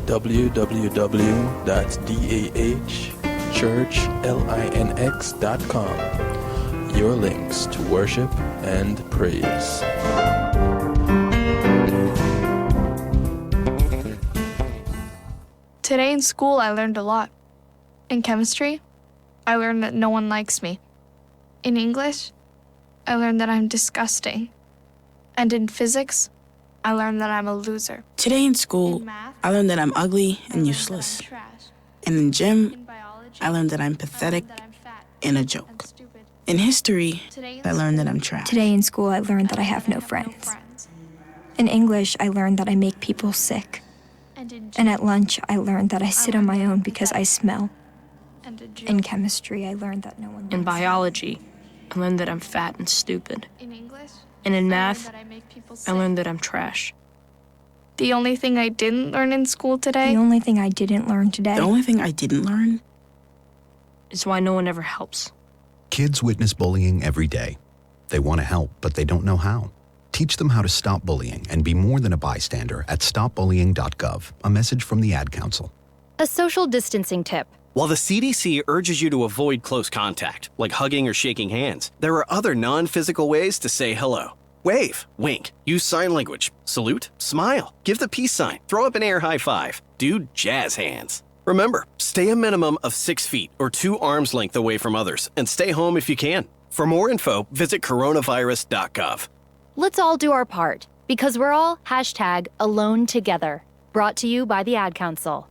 www.dahchurchlinx.com. Your links to worship and praise. Today in school, I learned a lot. In chemistry, I learned that no one likes me. In English, I learned that I'm disgusting. And in physics, I learned that I'm a loser. Today in school, I learned that I'm ugly and useless. And in gym, I learned that I'm pathetic and a joke. In history, I learned that I'm trash. Today in school, I learned that I have no friends. In English, I learned that I make people sick. And at lunch, I learned that I sit on my own because I smell. In chemistry, I learned that no one likes me. In biology, I learned that I'm fat and stupid. And in math, I learned that I'm trash. The only thing I didn't learn in school today? The only thing I didn't learn today? The only thing I didn't learn is why no one ever helps. Kids witness bullying every day. They want to help, but they don't know how. Teach them how to stop bullying and be more than a bystander at stopbullying.gov. A message from the Ad Council. A social distancing tip. While the CDC urges you to avoid close contact, like hugging or shaking hands, there are other non-physical ways to say hello. Wave, wink, use sign language, salute, smile, give the peace sign, throw up an air high five, do jazz hands. Remember, stay a minimum of 6 feet or 2 arms length away from others, and stay home if you can. For more info, visit coronavirus.gov. Let's all do our part, because we're all #AloneTogether. Brought to you by the Ad Council.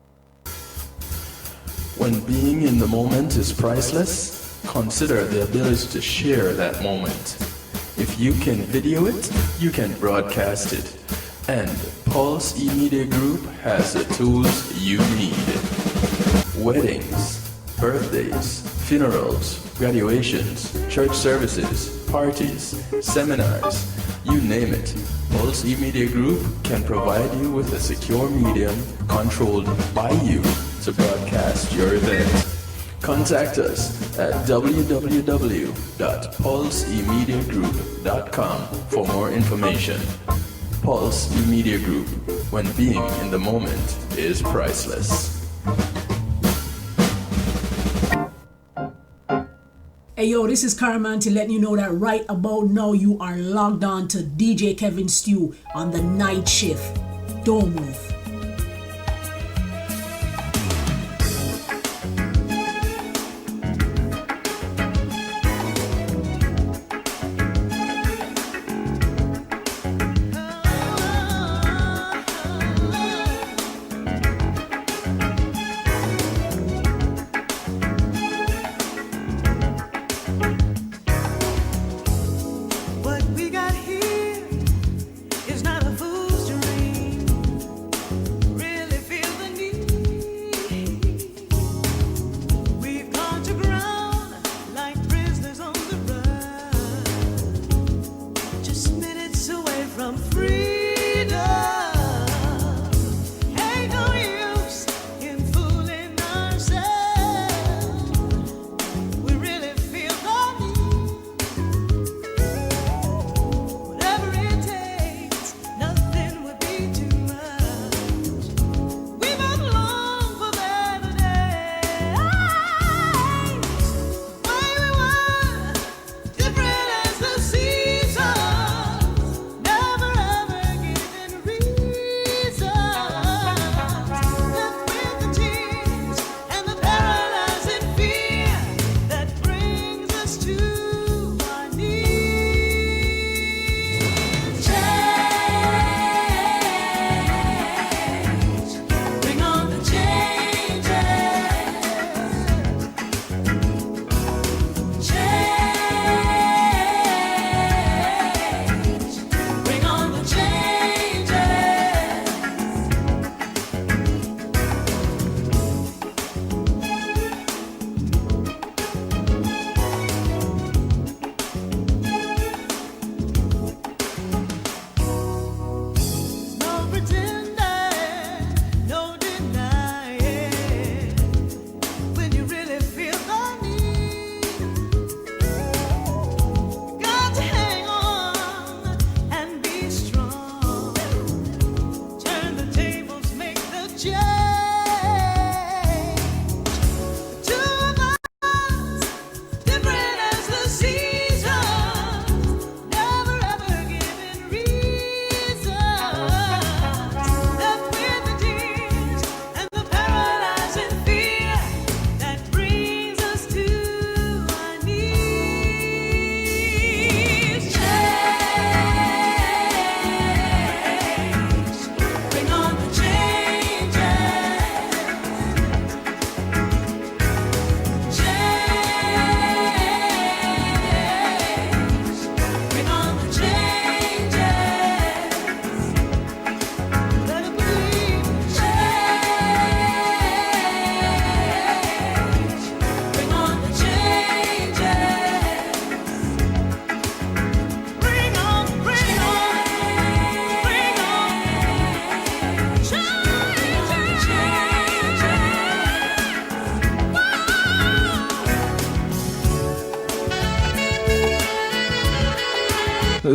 When being in the moment is priceless, consider the ability to share that moment. If you can video it, you can broadcast it. And Pulse E-Media Group has the tools you need. Weddings, birthdays, funerals, graduations, church services, parties, seminars, you name it. Pulse E-Media Group can provide you with a secure medium controlled by you to broadcast your event. Contact us at www.pulsemediagroup.com for more information. Pulse E-Media Group, when being in the moment is priceless. Hey yo, this is Caraman to let you know that right about now you are logged on to DJ Kevin Stew on the night shift. Don't move.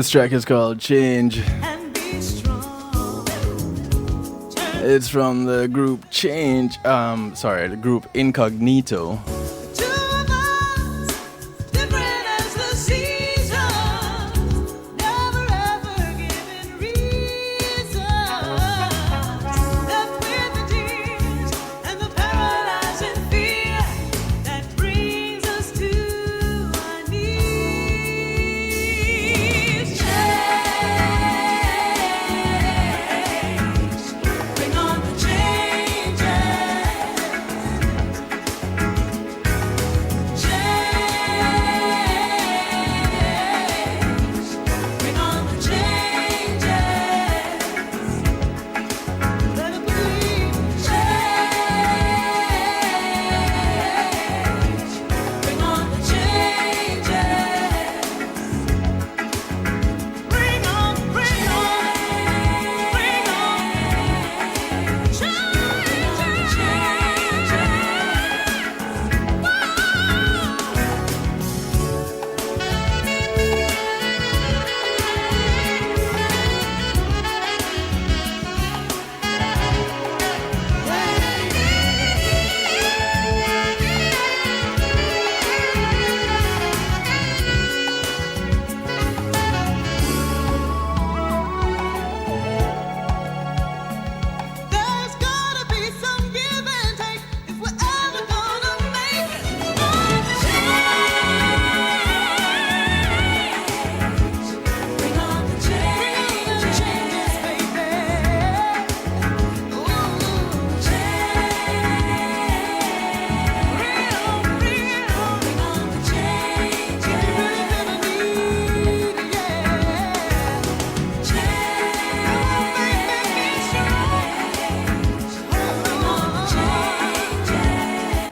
This track is called Change. It's from the group the group Incognito.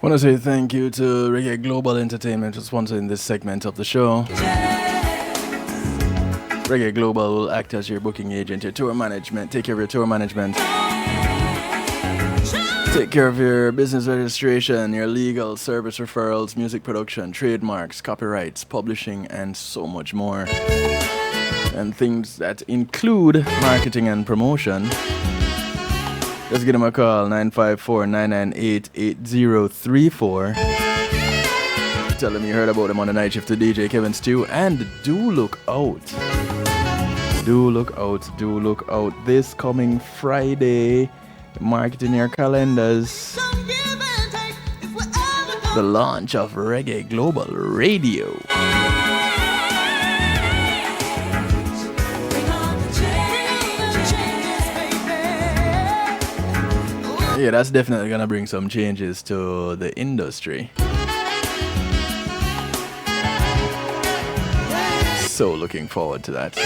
I want to say thank you to Reggae Global Entertainment for sponsoring this segment of the show. Reggae Global will act as your booking agent, your tour management, take care of your tour management, take care of your business registration, your legal service referrals, music production, trademarks, copyrights, publishing, and so much more. And things that include marketing and promotion. Just give them a call, 954-998-8034. Tell them you heard about them on the night shift to DJ Kevin Stew. And do look out. Do look out. This coming Friday, mark it in your calendars. The launch of Reggae Global Radio. Yeah, that's definitely gonna bring some changes to the industry. So looking forward to that.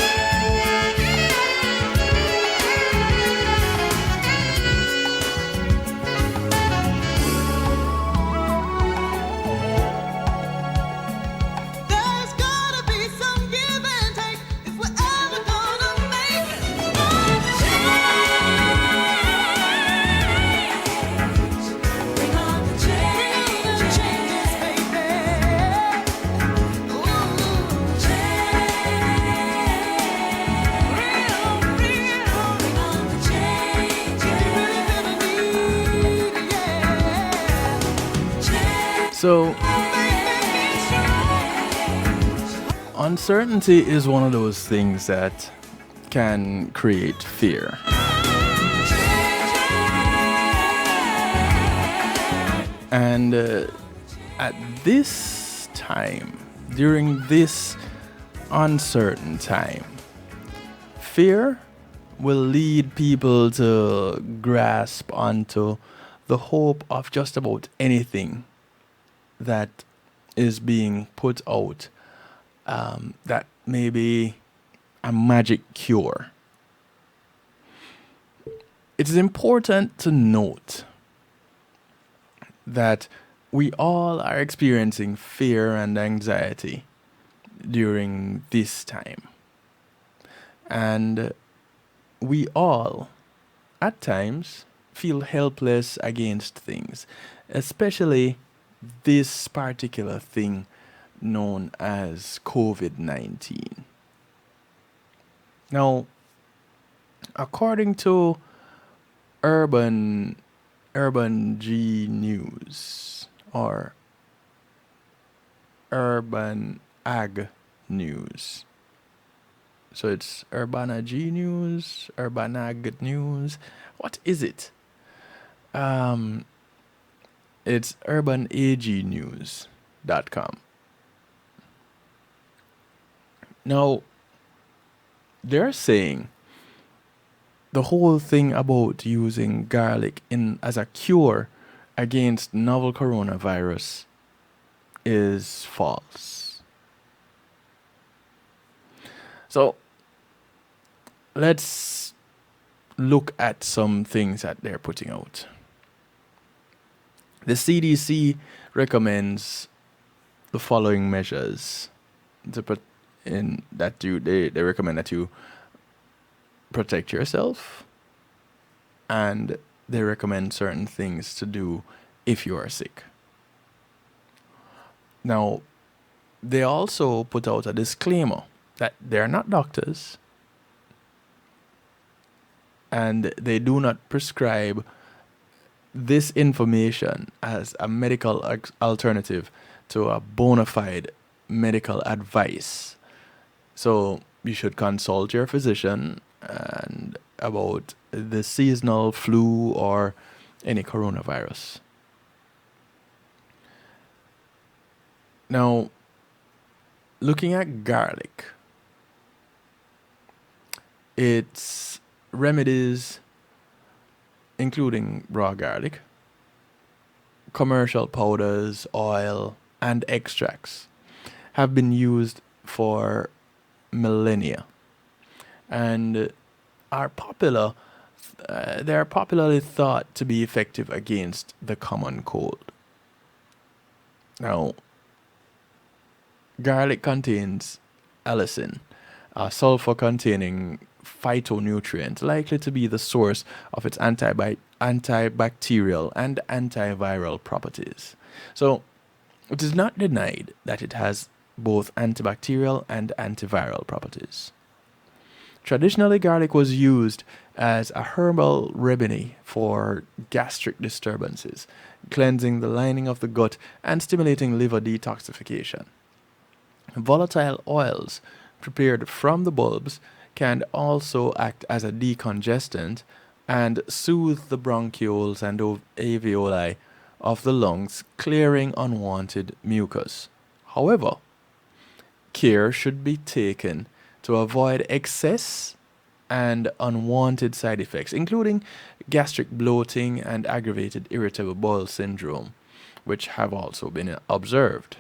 So, uncertainty is one of those things that can create fear. And at this time, during this uncertain time, fear will lead people to grasp onto the hope of just about anything that is being put out, that may be a magic cure. It is important to note that we all are experiencing fear and anxiety during this time. And we all, at times, feel helpless against things, especially this particular thing known as COVID-19. Now, according to Urban G News or Urban Ag News. So it's Urbana G News, Urban Ag News. What is it? It's urbanagnews.com. Now, they're saying the whole thing about using garlic as a cure against novel coronavirus is false. So let's look at some things that they're putting out. The CDC recommends the following measures to they recommend that you protect yourself, and they recommend certain things to do if you are sick. Now, they also put out a disclaimer that they're not doctors and they do not prescribe this information as a medical alternative to a bona fide medical advice. So you should consult your physician and about the seasonal flu or any coronavirus. Now, looking at garlic, its remedies, including raw garlic, commercial powders, oil, and extracts, have been used for millennia and are popular. They are popularly thought to be effective against the common cold. Now, garlic contains allicin, a sulfur-containing phytonutrient likely to be the source of its antibacterial and antiviral properties. So, it is not denied that it has both antibacterial and antiviral properties. Traditionally, garlic was used as a herbal remedy for gastric disturbances, cleansing the lining of the gut and stimulating liver detoxification. Volatile oils prepared from the bulbs can also act as a decongestant and soothe the bronchioles and alveoli of the lungs, clearing unwanted mucus. However, care should be taken to avoid excess and unwanted side effects, including gastric bloating and aggravated irritable bowel syndrome, which have also been observed.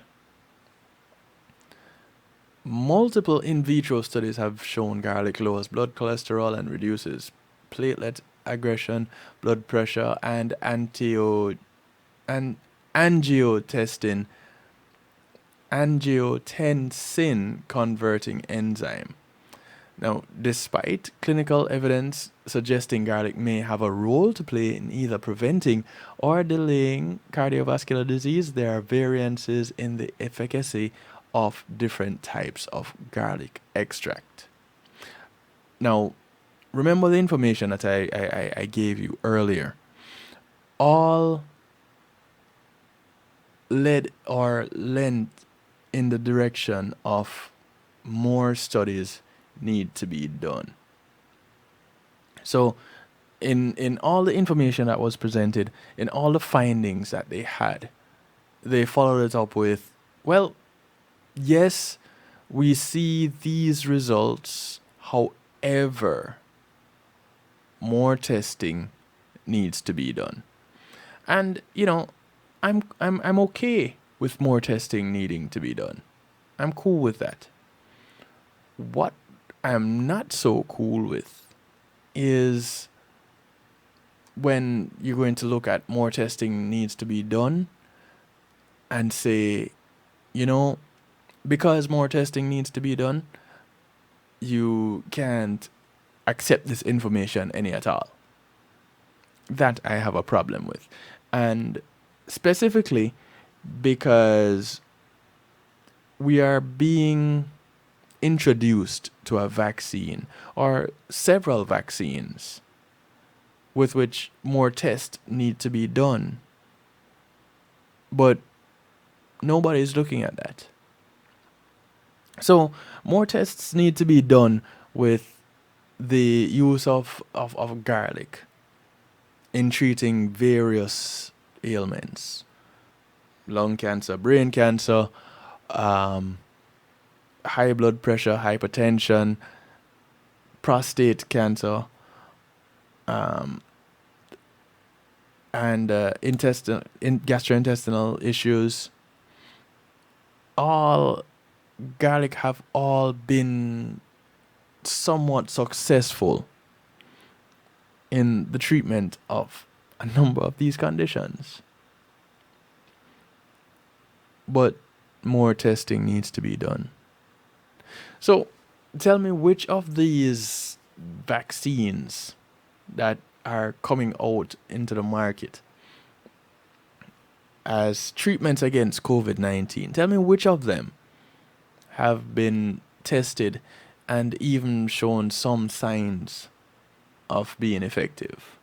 Multiple in vitro studies have shown garlic lowers blood cholesterol and reduces platelet aggression, blood pressure, and angiotensin converting enzyme. Now, despite clinical evidence suggesting garlic may have a role to play in either preventing or delaying cardiovascular disease, there are variances in the efficacy of different types of garlic extract. Now, remember the information that I gave you earlier. All led or lent in the direction of more studies need to be done. So in all the information that was presented, in all the findings that they had, they followed it up with, well, yes, we see these results, however, more testing needs to be done. And I'm okay with more testing needing to be done. I'm cool with that. What I'm not so cool with is when you're going to look at more testing needs to be done and say, because more testing needs to be done, you can't accept this information any at all. That I have a problem with. And specifically because we are being introduced to a vaccine or several vaccines with which more tests need to be done. But nobody's looking at that. So more tests need to be done with the use of garlic in treating various ailments. Lung cancer, brain cancer, high blood pressure, hypertension, prostate cancer, and gastrointestinal issues. Garlic have all been somewhat successful in the treatment of a number of these conditions. But more testing needs to be done. So tell me, which of these vaccines that are coming out into the market as treatments against COVID-19, tell me which of them have been tested and even shown some signs of being effective.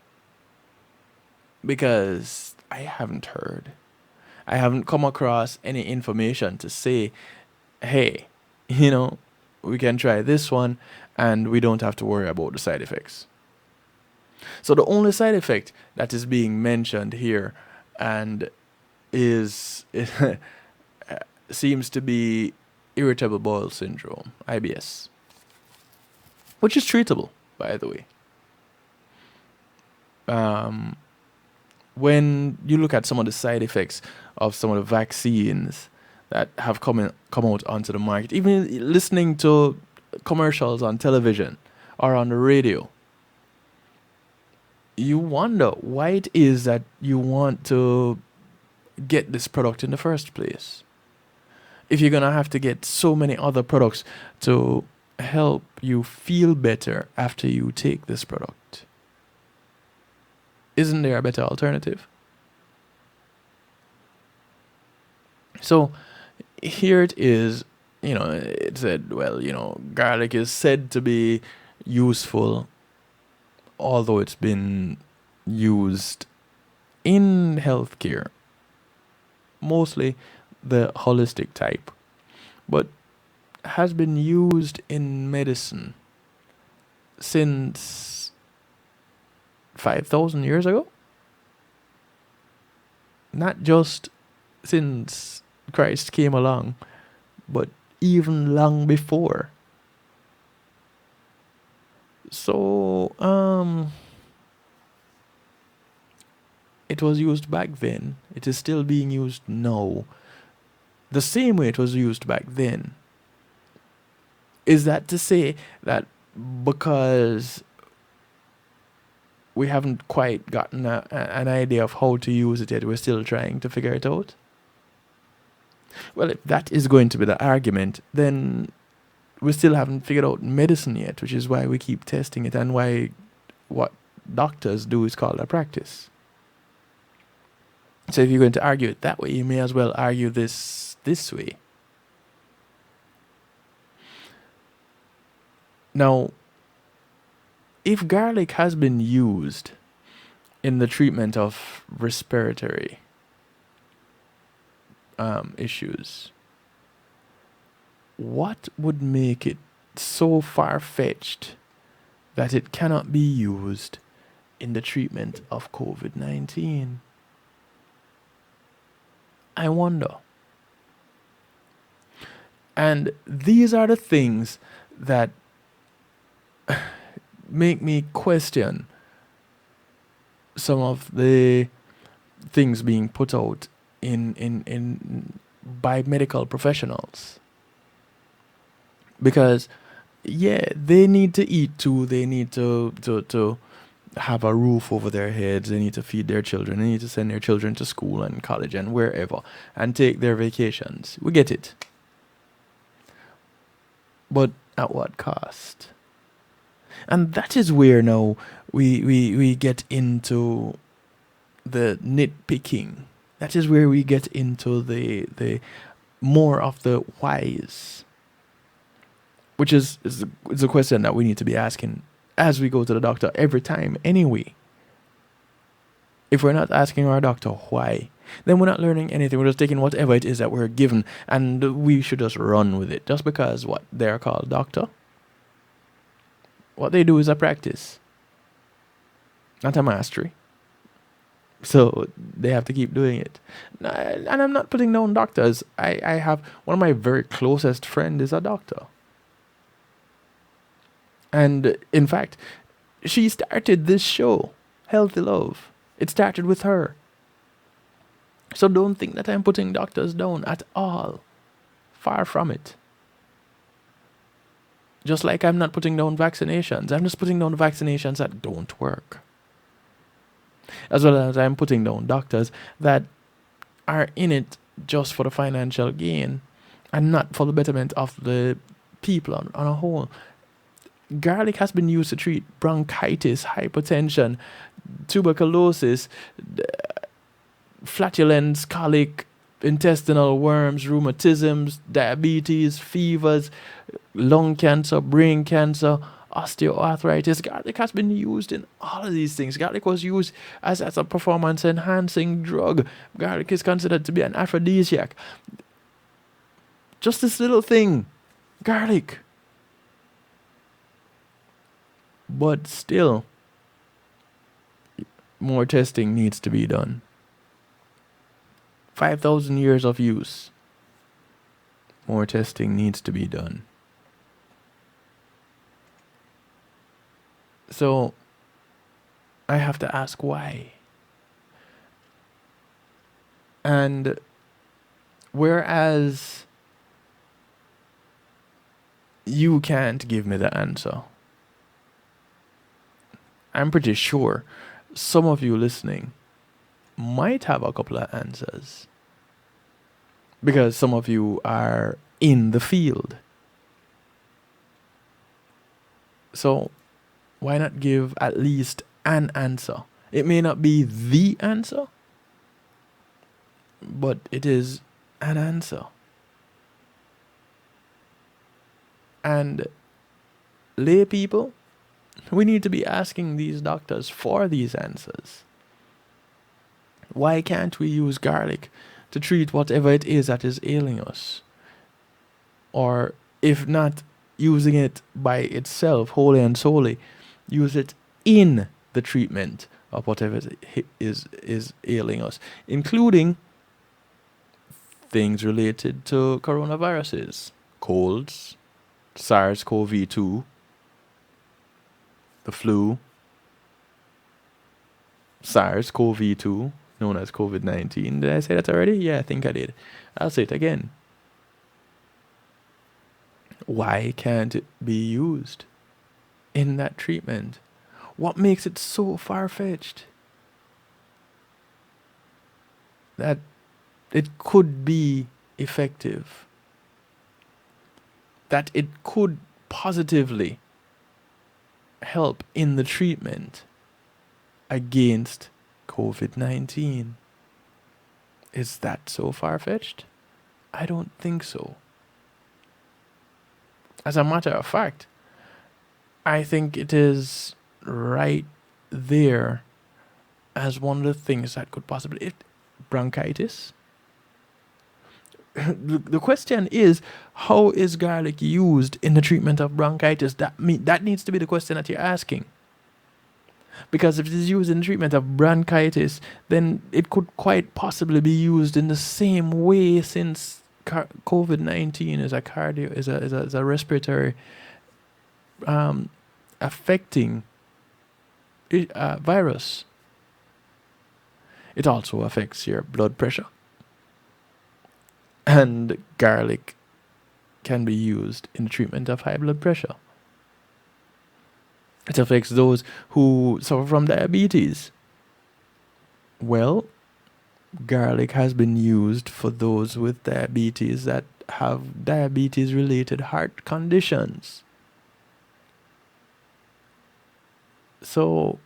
Because I haven't come across any information to say, hey, we can try this one and we don't have to worry about the side effects. So the only side effect that is being mentioned here and seems to be irritable bowel syndrome, IBS, which is treatable, by the way. When you look at some of the side effects of some of the vaccines that have come out onto the market, even listening to commercials on television or on the radio, you wonder why it is that you want to get this product in the first place. If you're going to have to get so many other products to help you feel better after you take this product, isn't there a better alternative? So here it is, it said, garlic is said to be useful, although it's been used in healthcare, mostly the holistic type, but has been used in medicine since 5,000 years ago. Not just since Christ came along, but even long before. So, it was used back then. It is still being used now, the same way it was used back then. Is that to say that because we haven't quite gotten an idea of how to use it yet, we're still trying to figure it out? Well, if that is going to be the argument, then we still haven't figured out medicine yet, which is why we keep testing it and why what doctors do is called a practice. So if you're going to argue it that way, you may as well argue this way. Now, if garlic has been used in the treatment of respiratory issues, what would make it so far-fetched that it cannot be used in the treatment of COVID-19? I wonder. And these are the things that make me question some of the things being put out in by medical professionals. Because yeah, they need to eat too, they need to have a roof over their heads, they need to feed their children, they need to send their children to school and college and wherever and take their vacations. We get it. But at what cost? And that is where now we get into the nitpicking. That is where we get into the more of the whys. Which is a question that we need to be asking as we go to the doctor every time anyway. If we're not asking our doctor why, then we're not learning anything. We're just taking whatever it is that we're given and we should just run with it. Just because what they're called doctor. What they do is a practice, not a mastery. So they have to keep doing it. And I'm not putting down doctors. I have one of my very closest friends is a doctor. And in fact, she started this show, Healthy Love. It started with her. So don't think that I'm putting doctors down at all. Far from it. Just like I'm not putting down vaccinations. I'm just putting down vaccinations that don't work. As well as I'm putting down doctors that are in it just for the financial gain and not for the betterment of the people on a whole. Garlic has been used to treat bronchitis, hypertension, tuberculosis, flatulence, colic, intestinal worms, rheumatisms, diabetes, fevers, lung cancer, brain cancer, osteoarthritis. Garlic has been used in all of these things. Garlic was used as a performance-enhancing drug. Garlic is considered to be an aphrodisiac. Just this little thing, garlic. But still, more testing needs to be done. 5,000 years of use. More testing needs to be done. So, I have to ask why. And whereas you can't give me the answer, I'm pretty sure some of you listening might have a couple of answers. Because some of you are in the field. So, why not give at least an answer? It may not be the answer, but it is an answer. And lay people, we need to be asking these doctors for these answers. Why can't we use garlic to treat whatever it is that is ailing us? Or if not using it by itself, wholly and solely, use it in the treatment of whatever is ailing us, including things related to coronaviruses, colds, SARS-CoV-2, the flu, SARS-CoV-2, known as COVID-19. Did I say that already? Yeah, I think I did. I'll say it again. Why can't it be used in that treatment? What makes it so far-fetched that it could be effective? That it could positively help in the treatment against COVID-19. Is that so far-fetched? I don't think so. As a matter of fact, I think it is right there as one of the things that could possibly... bronchitis, the question is, how is garlic used in the treatment of bronchitis? That needs to be the question that you're asking. Because if it is used in the treatment of bronchitis, then it could quite possibly be used in the same way, since COVID-19 is a respiratory affecting virus. It also affects your blood pressure. And garlic can be used in the treatment of high blood pressure. It affects those who suffer from diabetes. Well, garlic has been used for those with diabetes that have diabetes-related heart conditions. So,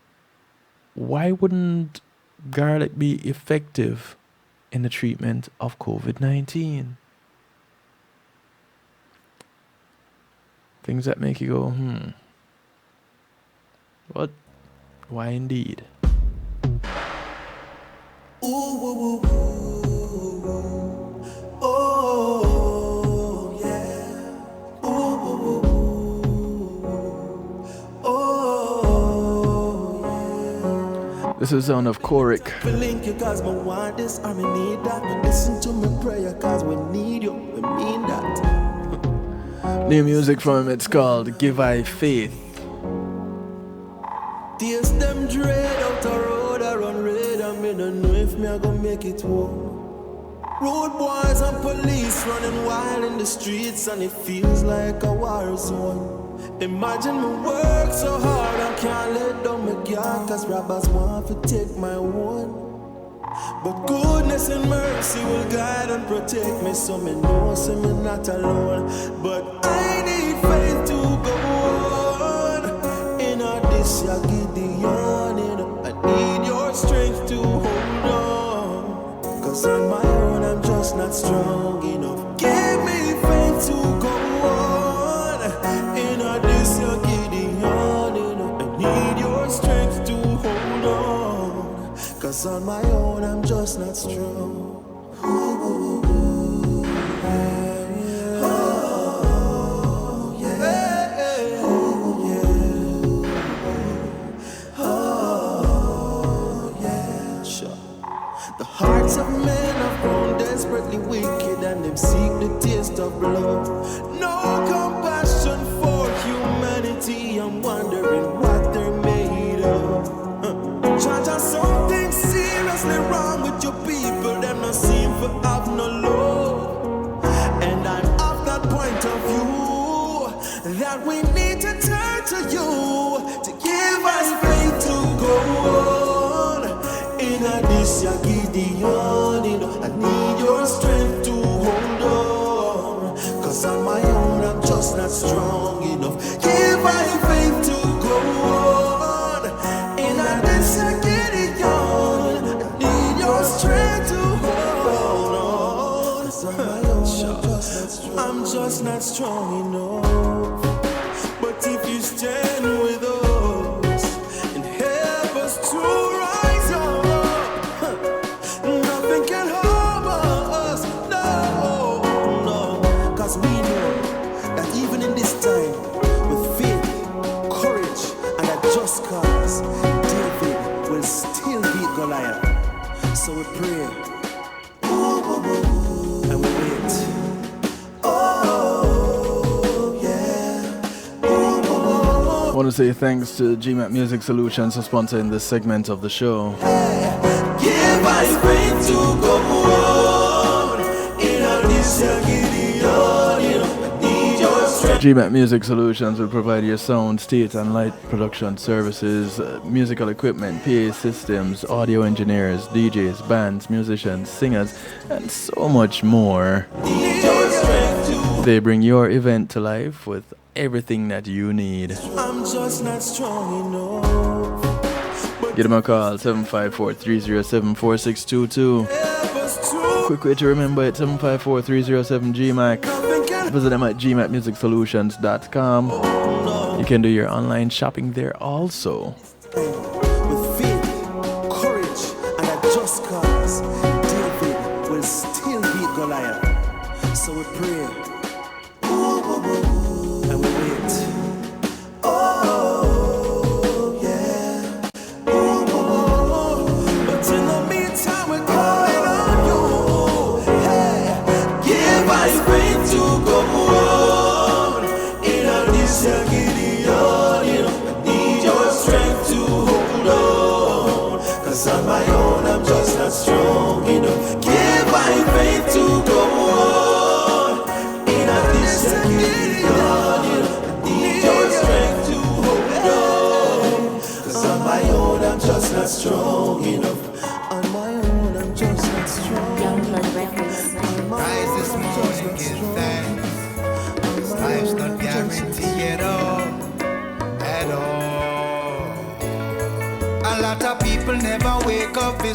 why wouldn't garlic be effective in the treatment of COVID-19? Things that make you go, What? Why indeed? Ooh, ooh, ooh, ooh. Oh, yeah. Ooh, ooh, ooh. Oh, yeah. This is the sound of Korik. Link you cause me want this, I need that. Listen to me prayer cause we need you, we mean that. New music from him, it's called Give I Faith. Tears them dread out a road, I run red, and me don't know if me I gonna make it home. Road boys and police running wild in the streets, and it feels like a war zone. Imagine me work so hard, I can't let down my guard, cause robbers want to take my one. But goodness and mercy will guide and protect me, so me know so me not alone. But I need faith to go on. In all this you give the yarning. I need your strength to hold on. Cause on my own I'm just not strong enough. Give me faith to go on. In all this you give the yarning. I need your strength to hold on. Cause on my own I'm just not strong. The hearts of men are grown desperately wicked, and them seek the taste of blood. No compassion for humanity. I'm wondering what they're made of. Jaja, something seriously wrong with your people. Them not seem to have no love. And I'm of that point of view that we need to turn to you to give us faith to go on. In this ya Gideon, I need your strength to hold on. Cause on my own I'm just not strong enough. Give my faith to go on. In this ya Gideon, I need your strength to hold on. Cause on my own I'm just not strong enough. But if you stand with us and help us to rise up, nothing can harm us, no, no. Cause we know that even in this time, with faith, courage, and a just cause, David will still beat Goliath. So we pray, and we wait. Oh, yeah. I want to say thanks to GMAT Music Solutions for sponsoring this segment of the show. Give us faith to go on. In a this need your strength. GMAT Music Solutions will provide your sound, state and light production services, musical equipment, PA systems, audio engineers, DJs, bands, musicians, singers, and so much more. They bring your event to life with everything that you need. I'm just not strong enough. Give them a call, 754-307-4622. Quick way to remember it, 754-307-GMAC. Visit them at gmatmusicsolutions.com. You can do your online shopping there also. With faith, courage, and a just cause, David will still beat Goliath.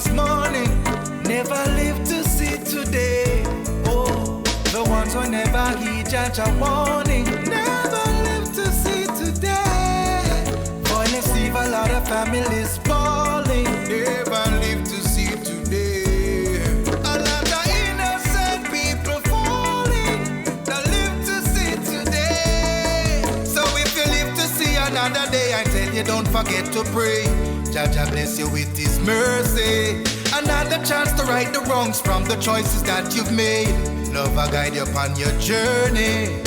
this morning, never live to see today. Oh, the ones who never heed judge a warning, never live to see today. Violence leave a lot of families falling, never live to see today. A lot of innocent people falling, not live to see today. So if you live to see another day, I tell you don't forget to pray. Jaja bless you with his mercy. Another chance to right the wrongs from the choices that you've made. Love will guide you upon your journey.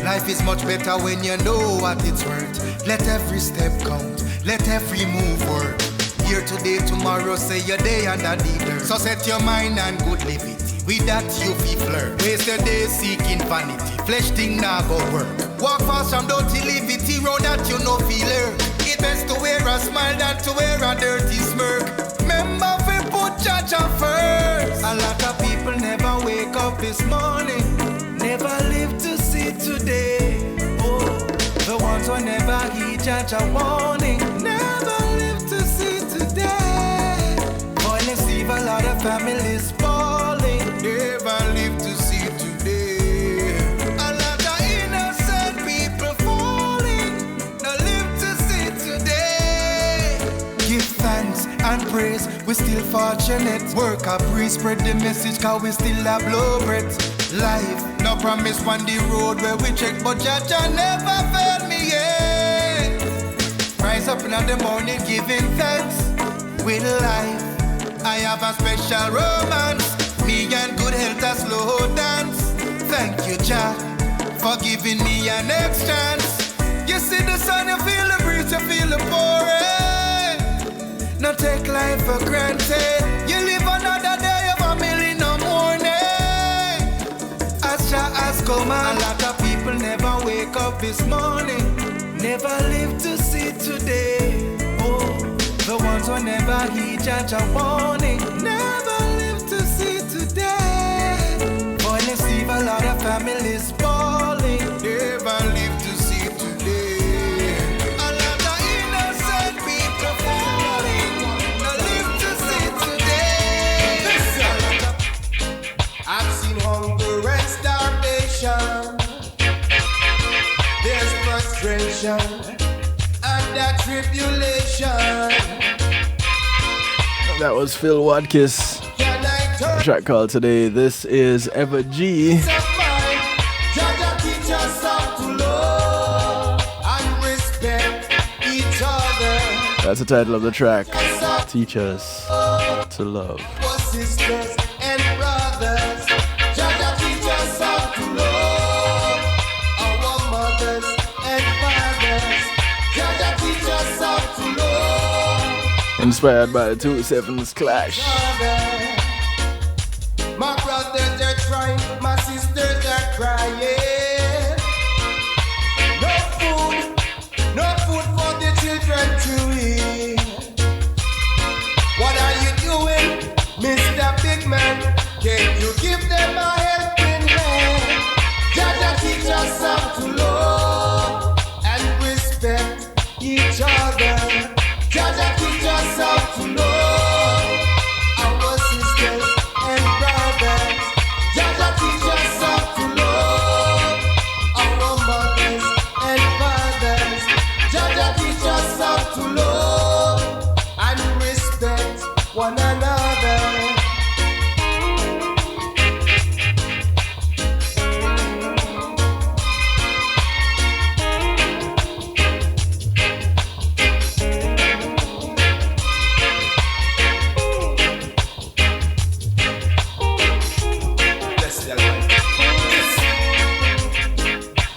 Life is much better when you know what it's worth. Let every step count, let every move work. Here today, tomorrow, say your day and a deeper. So set your mind and good live it. With that you feel flirt. Waste your day seeking vanity. Flesh thing now go work. Walk fast from dirty liberty road that you know feel hurt. It best to wear a smile than to wear a dirty smirk. Remember we put Jaja first. A lot of people never wake up this morning, never live to see today. Oh, the ones who never heed Jaja warning, never live to see today. Violence leave a lot of families falling, never live to see today. A lot of innocent people falling, not live to see today. Give thanks and praise, we're still fortunate. Work up, spread the message, cause we still have blow breath. Life, no promise on the road where we check, but Jaja never failed me yet. Rise up in the morning giving thanks. With life, I have a special romance. Me and good health a slow dance. Thank you, Jah, for giving me a next chance. You see the sun, you feel the breeze, you feel the pouring. Not take life for granted. You live another day of a million no morning. As Jah has come, a lot of people never wake up this morning, never live to see today. Oh, the ones who never heed Jaja warning, never live to see today. Violence leave a lot of families falling, never live to see today. A lot of innocent people falling, not live to see today. I've seen hunger and starvation. There's frustration and that tribulation. That was Phil Wadkiss. A track called Today. This is Ever G. Jaja teach us how to love and respect each other. That's the title of the track. Teach us to love. For sisters and brothers, Jaja teach us how to love our mothers and fathers. Jaja teach us how to love. Inspired by the 2-7's Clash. My brothers are trying, my sisters are crying. No food for the children to eat. What are you doing, Mr. Big Man? Can you give them a helping hand? Jaja teach us how to love and respect each other. Jaja teach us how to love our sisters and brothers. Jaja teach us how to love our mothers and fathers. Jaja teach us how to love and respect one another.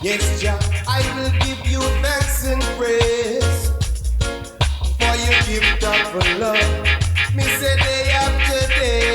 Yes, Jah, I will give you thanks and praise for your gift of love. Me say day after day,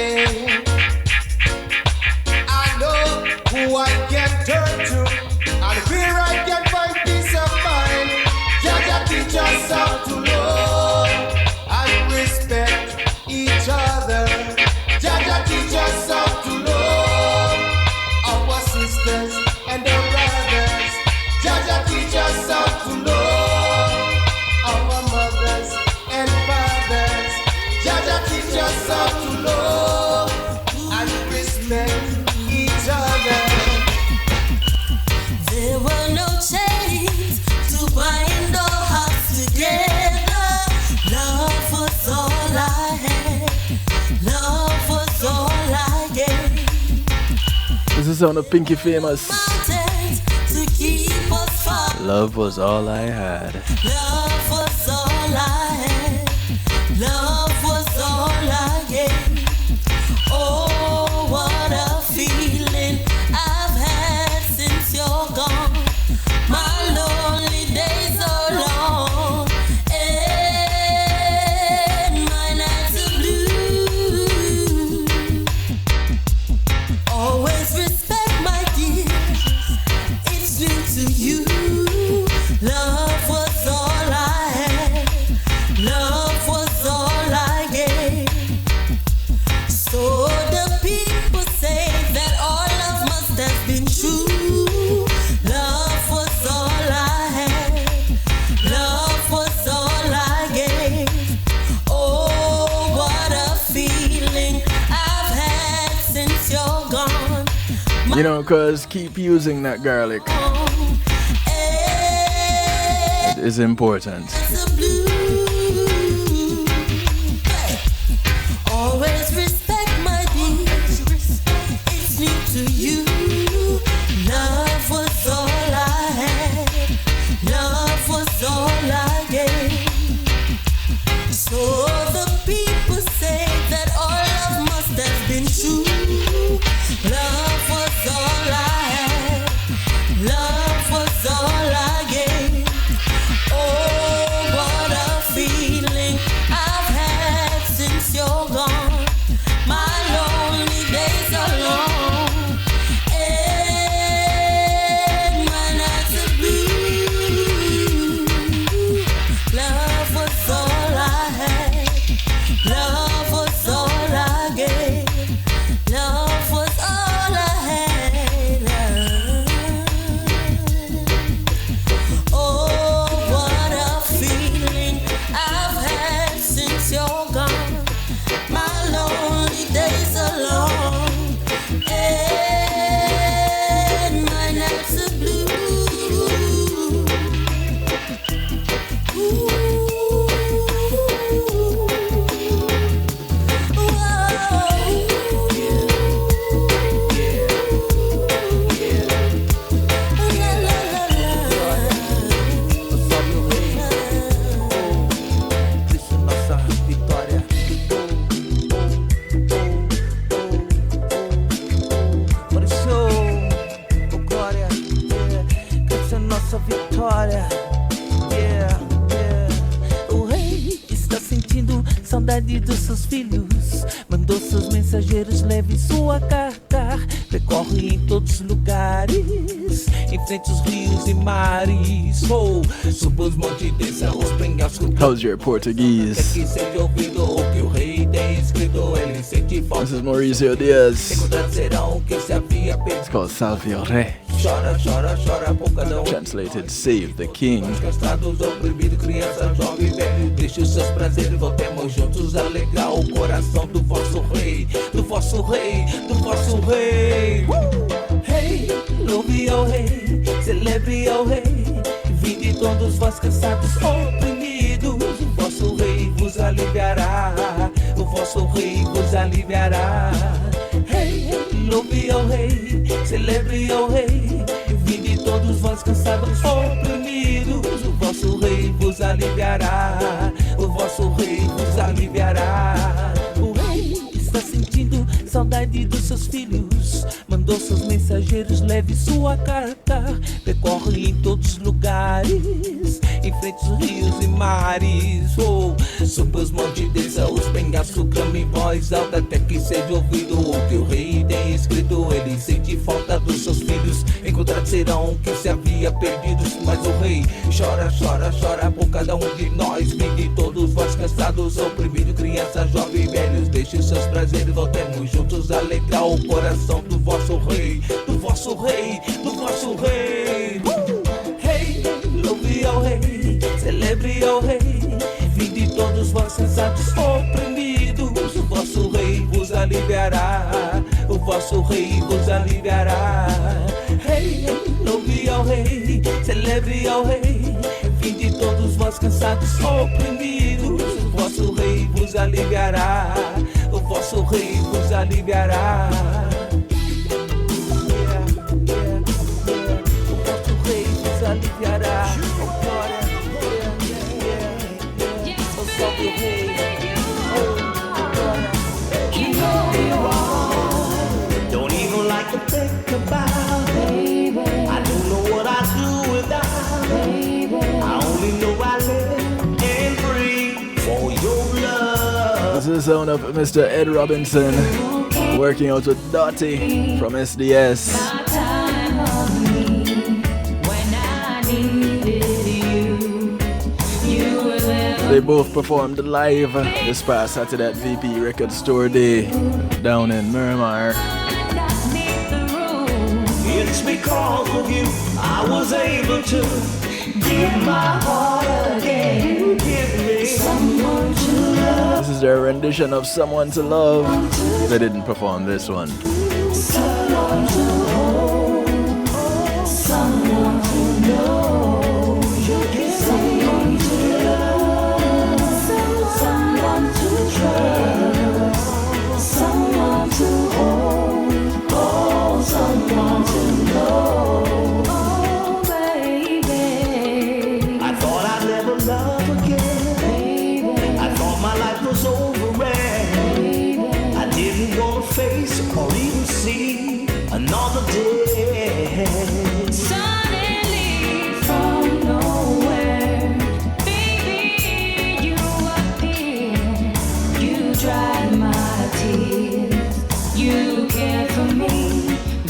the sound of Pinky Famous. Love was all I had. Love was all I had. Love was all I gave. Oh, what a feeling I've had since you're gone. My lonely days are long, and my nights are blue. Always respect, my dear. It's due to you. Love was all I had. Love was all I gave. So the people say that all love must have been true. Love was all I had. Love was all I gave. Oh, what a feeling I've had since you're gone. You know, cause keep using that garlic. It is important. Always respect, my dear. It's new to you. Love was all I had. Love was all I gave. So the people say that all love must have been true. Love was all I had. Love was all I gave. Oh, what a feeling I've had since you're gone. My lonely days are long, and my nights are blue. Love was all I had. Love was all I gave. Love was all I had. Oh, what a feeling I've had since you're gone. My lonely days are long, and my nights are blue. Nossa vitória. Por isso, oh glória, Cristo é nossa vitória. Yeah, yeah. O rei está sentindo saudade dos seus filhos. Mandou seus mensageiros, leve sua carta. Percorre em todos os lugares, enfrente os rios e mares. Oh, suba os montes, desça os penhascos. How's your Portuguese? Que seja ouvido o que o rei tem escrito. Ele sente falta. This is Mauricio Diaz. Encontrarão que se havia perdido. It's called Salve o Rei. Chora, chora, chora por cada um. Translated, Save the King. Cansados, oprimidos, criança, jovem, velho. Deixe os seus prazeres, voltemos juntos a alegrar o coração do vosso rei. Do vosso rei, do vosso rei. Rei, louve ao rei, celebre ao rei. Vinde todos vós cansados, oprimidos. O vosso rei vos aliviará. O vosso rei vos aliviará. Rei, louve ao rei, celebre ao rei. Vinde todos vós cansados, oprimidos. O vosso rei vos aliviará. O vosso rei vos aliviará. O rei está sentindo saudade dos seus filhos. Mandou seus mensageiros, leve sua carta. Percorre em todos os lugares, enfrente os rios e mares. Oh, suba os montes, desça os penhascos, clame em voz alta até que seja ouvido o que o rei tem escrito. Ele sente falta dos seus filhos, encontrar serão que se havia perdidos. Mas o rei chora, chora, chora por cada um de nós. Vinde todos vós cansados, oprimidos, crianças, jovens, velhos. Deixe seus prazeres, voltemos juntos a alegrar o coração do vosso rei, do vosso rei, do vosso rei. Rei, louve ao rei, celebre ao rei. Vinde todos vós cansados, oprimidos. O vosso rei vos aliviará. O vosso rei vos aliviará. Rei, louve ao rei, celebre ao rei. Vinde todos vós cansados, oprimidos. O vosso rei vos aliviará. O vosso rei vos aliviará. the sound of Mr. Ed Robinson working out with Dottie from SDS. They both performed live this past Saturday at VP Record Store Day down in Miramar. It's because of you I was able to give my heart again. Give me someone to love. This is their rendition of Someone to Love. They didn't perform this one. Someone to hold, someone to know. You give someone to love, someone to trust, someone to hold, oh, someone to know. Oh, baby, I thought I'd never love again. Baby, I thought my life was over. Baby, I didn't want to face or even see another day. Suddenly from nowhere, baby, you appear. You dried my tears. You cared for me,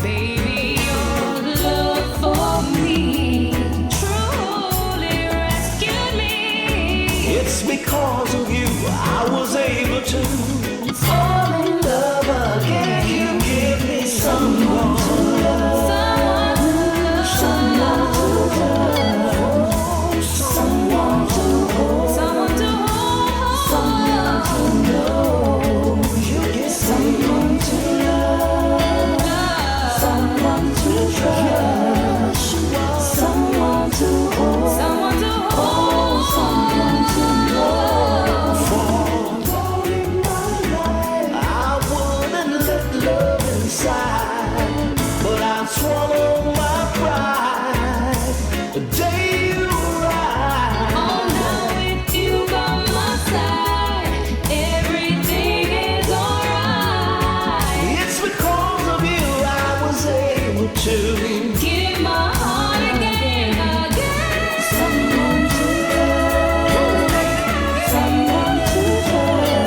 baby. Your love for me truly rescued me. It's because of you I was able to fall in love again. You give me someone to love, someone to love, someone to hold, someone to know. You give someone to love, someone to trust, someone to hold, someone to hold, someone to know. I wouldn't let love inside, but I swallow my pride the day you arrive. Oh, now with you by my side, everything is alright. It's because of you I was able to give my heart again. Someone to love, someone to trust,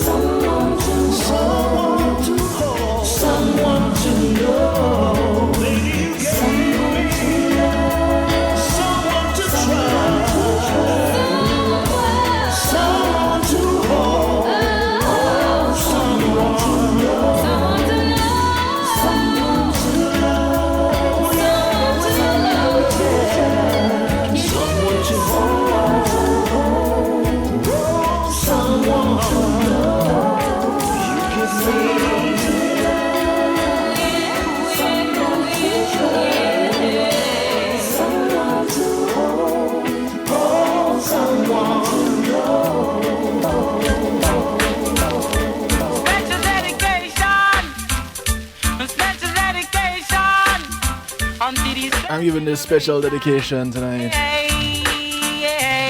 someone to hold, someone to know. Someone to love, someone to trust, someone to hold, someone to know. Someone to love, someone to hold, someone to know. You give me someone to trust, someone to hold, oh, someone to know. Special dedication, special dedication. I'm giving this special dedication tonight.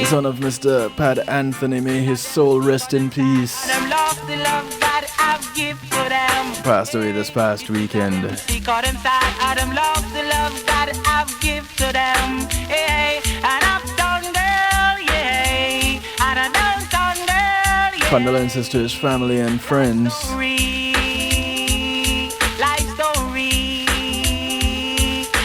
The son of Mr. Pat Anthony, may his soul rest in peace. Them lost the love that I've given to them. Passed away this past weekend. She got inside, I them lost the love that I've given to them. Hey, and I've done girl, yeah, and I done girl, yeah. Condolences to his family and friends. Life story.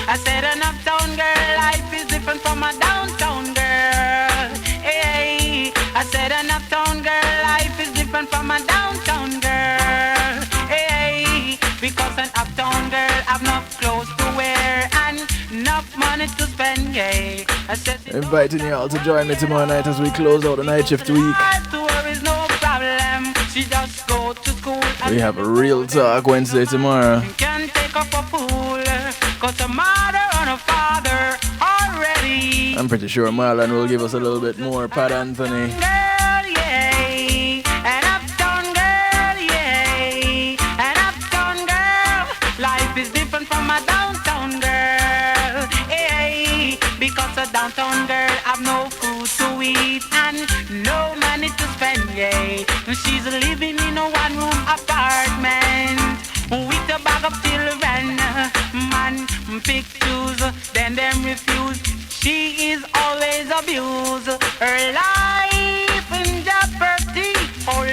I said an uptown girl, life is different from a downtown girl. Hey, I said an uptown girl, life is different from a downtown girl. Hey, because an uptown girl have enough clothes to wear and enough money to spend. Yeah, I said Inviting you all to join me tomorrow night as we close out the night shift week. to her is no problem. She just go to school. We have a real talk Wednesday tomorrow. Can take up a fool, cause a mother and a father already. I'm pretty sure Marlon will give us a little bit more Pat Anthony. Girl, yeah, an uptown girl, yeah, an uptown girl. Life is different from a downtown girl, yeah, because a downtown girl have no food to eat and no money to spend, yeah. She's living in a one-room apartment with a bag of children. Man, pick choose, then them refuse. She is always abused. Her life in jeopardy for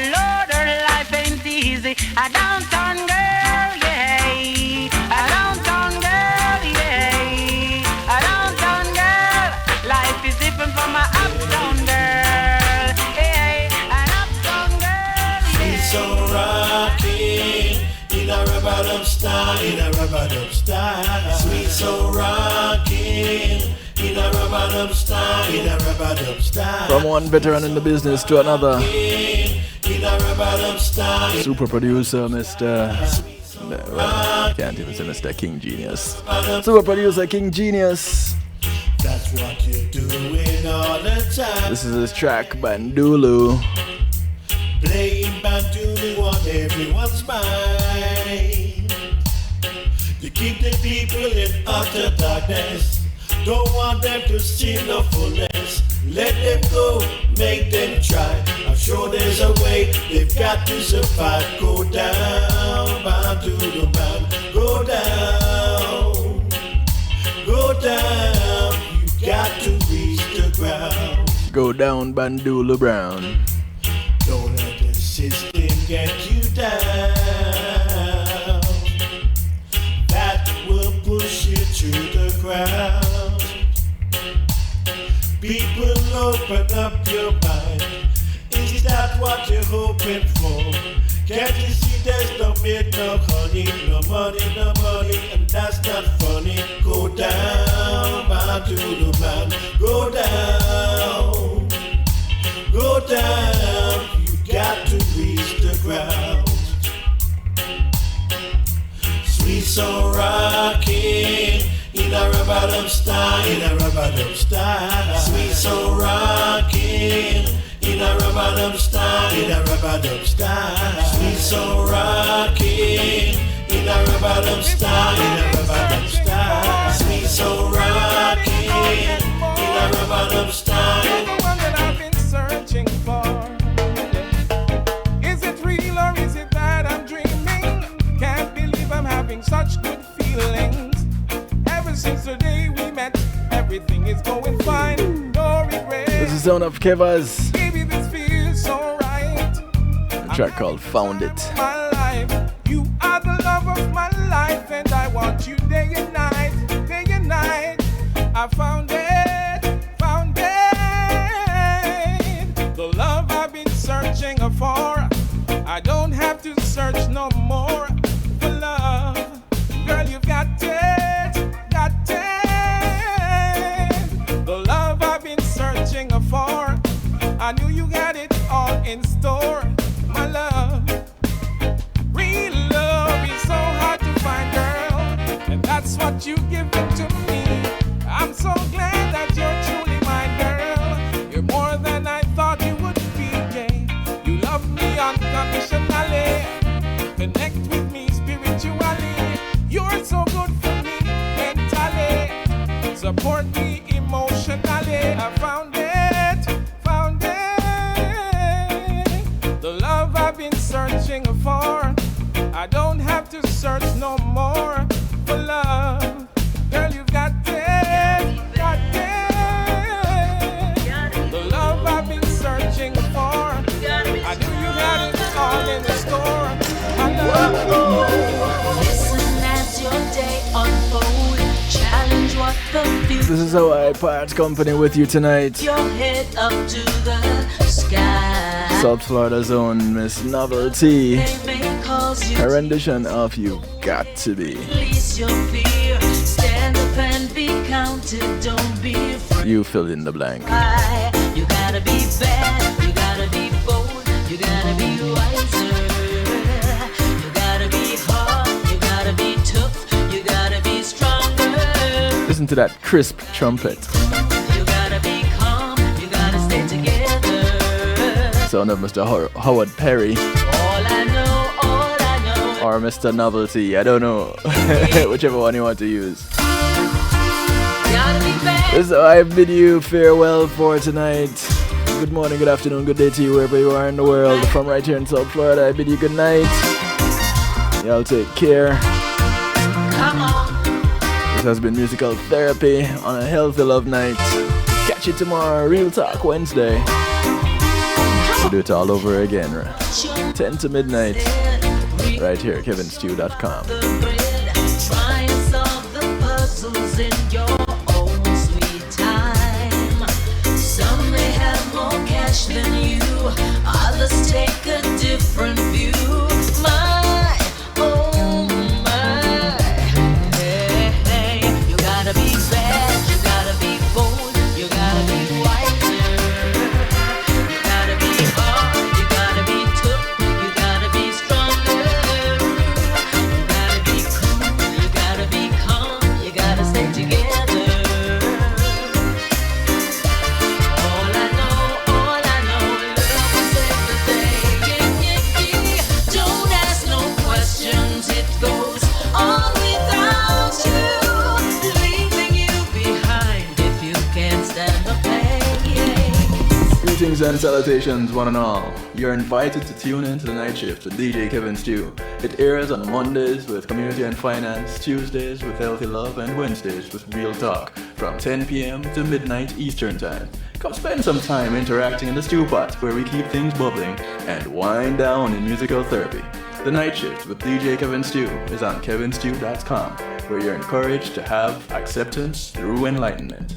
a rub-a-dub style, in a rub-a-dub style. Sweet soul rocking, in a rub-a-dub style, in a rub-a-dub style. From one veteran in the business to another. In a rub-a-dub style. Super producer, Mr. Well, I can't even say Mr. King Genius. Super producer King Genius. That's what you're doing all the time. This is his track, Bandulu. Playing Bandulu on everyone's mind. You keep the people in utter darkness. Don't want them to see the fullness. Let them go, make them try. I'm sure there's a way, they've got to survive. Go down, Bandulu man. Go down, go down. You got to reach the ground. Go down, Bandulu Brown. Don't let the system get you down. That will push you to the ground. People, open up your mind. Is that what you're hoping for? Can't you see there's no milk, no honey, no money, and that's not funny. Go down, Bandulu man. Go down, go down. You got to reach the ground. Sweet soul rocking. In a rub-a-dub style, in a rub-a-dub style. Sweet soul rocking. In a rub-a-dub style, in a rub-a-dub style. Sweet soul rocking. In a rub-a-dub style, in a rub-a-dub style. Sweet soul rocking. In a rub-a-dub style. You're the one that I've been searching for. Is it real or is it that I'm dreaming? Can't believe I'm having such good feelings. Since the day we met, everything is going fine. No regrets. This is Zone of Kevas. Baby, this feels so right. A track called Found It. My life, you are the love of my life, and I want you day and night, day and night. I found it, found it. The love I've been searching for. I don't have to search no more for love. Girl, you've got it. For I knew you had it all in store, my love. Real love is so hard to find, girl, and that's what you give it to me. I'm so glad that you're truly mine, girl. You're more than I thought you would be, yeah. You love me unconditionally, connect with me spiritually. You're so good for me mentally, support me emotionally. I found it. Searching for, I don't have to search no more for love. Girl, you've got it, got it. The love I've been searching for. I knew you had it all in the store. Listen as your day unfolds. Challenge what the future. This is how I part company with you tonight. Your head up to the sky. South Florida's own Miss Novelty. Her rendition of You've Got to Be. Release your fear. Stand up and be counted. Don't be afraid. You fill in the blank. You gotta be bad. You gotta be bold. You gotta be wiser. You gotta be hard. You gotta be tough. You gotta be stronger. Listen to that crisp trumpet. You gotta be calm. You gotta stay together. Sound of Mr. Howard Perry. All I know. Or Mr. Novelty, I don't know. Whichever one you want to use. This is how I bid you farewell for tonight. Good morning, good afternoon, good day to you wherever you are in the world. From right here in South Florida, I bid you good night. Y'all take care. This has been Musical Therapy on a Healthy Love Night. Catch you tomorrow, Real Talk Wednesday. We'll do it all over again, 10 to midnight, right here at kevinstew.com. Trying to solve the puzzles in your own sweet time. Some may have more cash than you, others take a different view. My own Greetings and salutations, one and all. You're invited to tune in to the Night Shift with DJ Kevin Stew. It airs on Mondays with Community and Finance, Tuesdays with Healthy Love, and Wednesdays with Real Talk from 10 p.m. to midnight Eastern Time. Come spend some time interacting in the stew pot where we keep things bubbling and wind down in musical therapy. The Night Shift with DJ Kevin Stew is on kevinstew.com, where you're encouraged to have acceptance through enlightenment.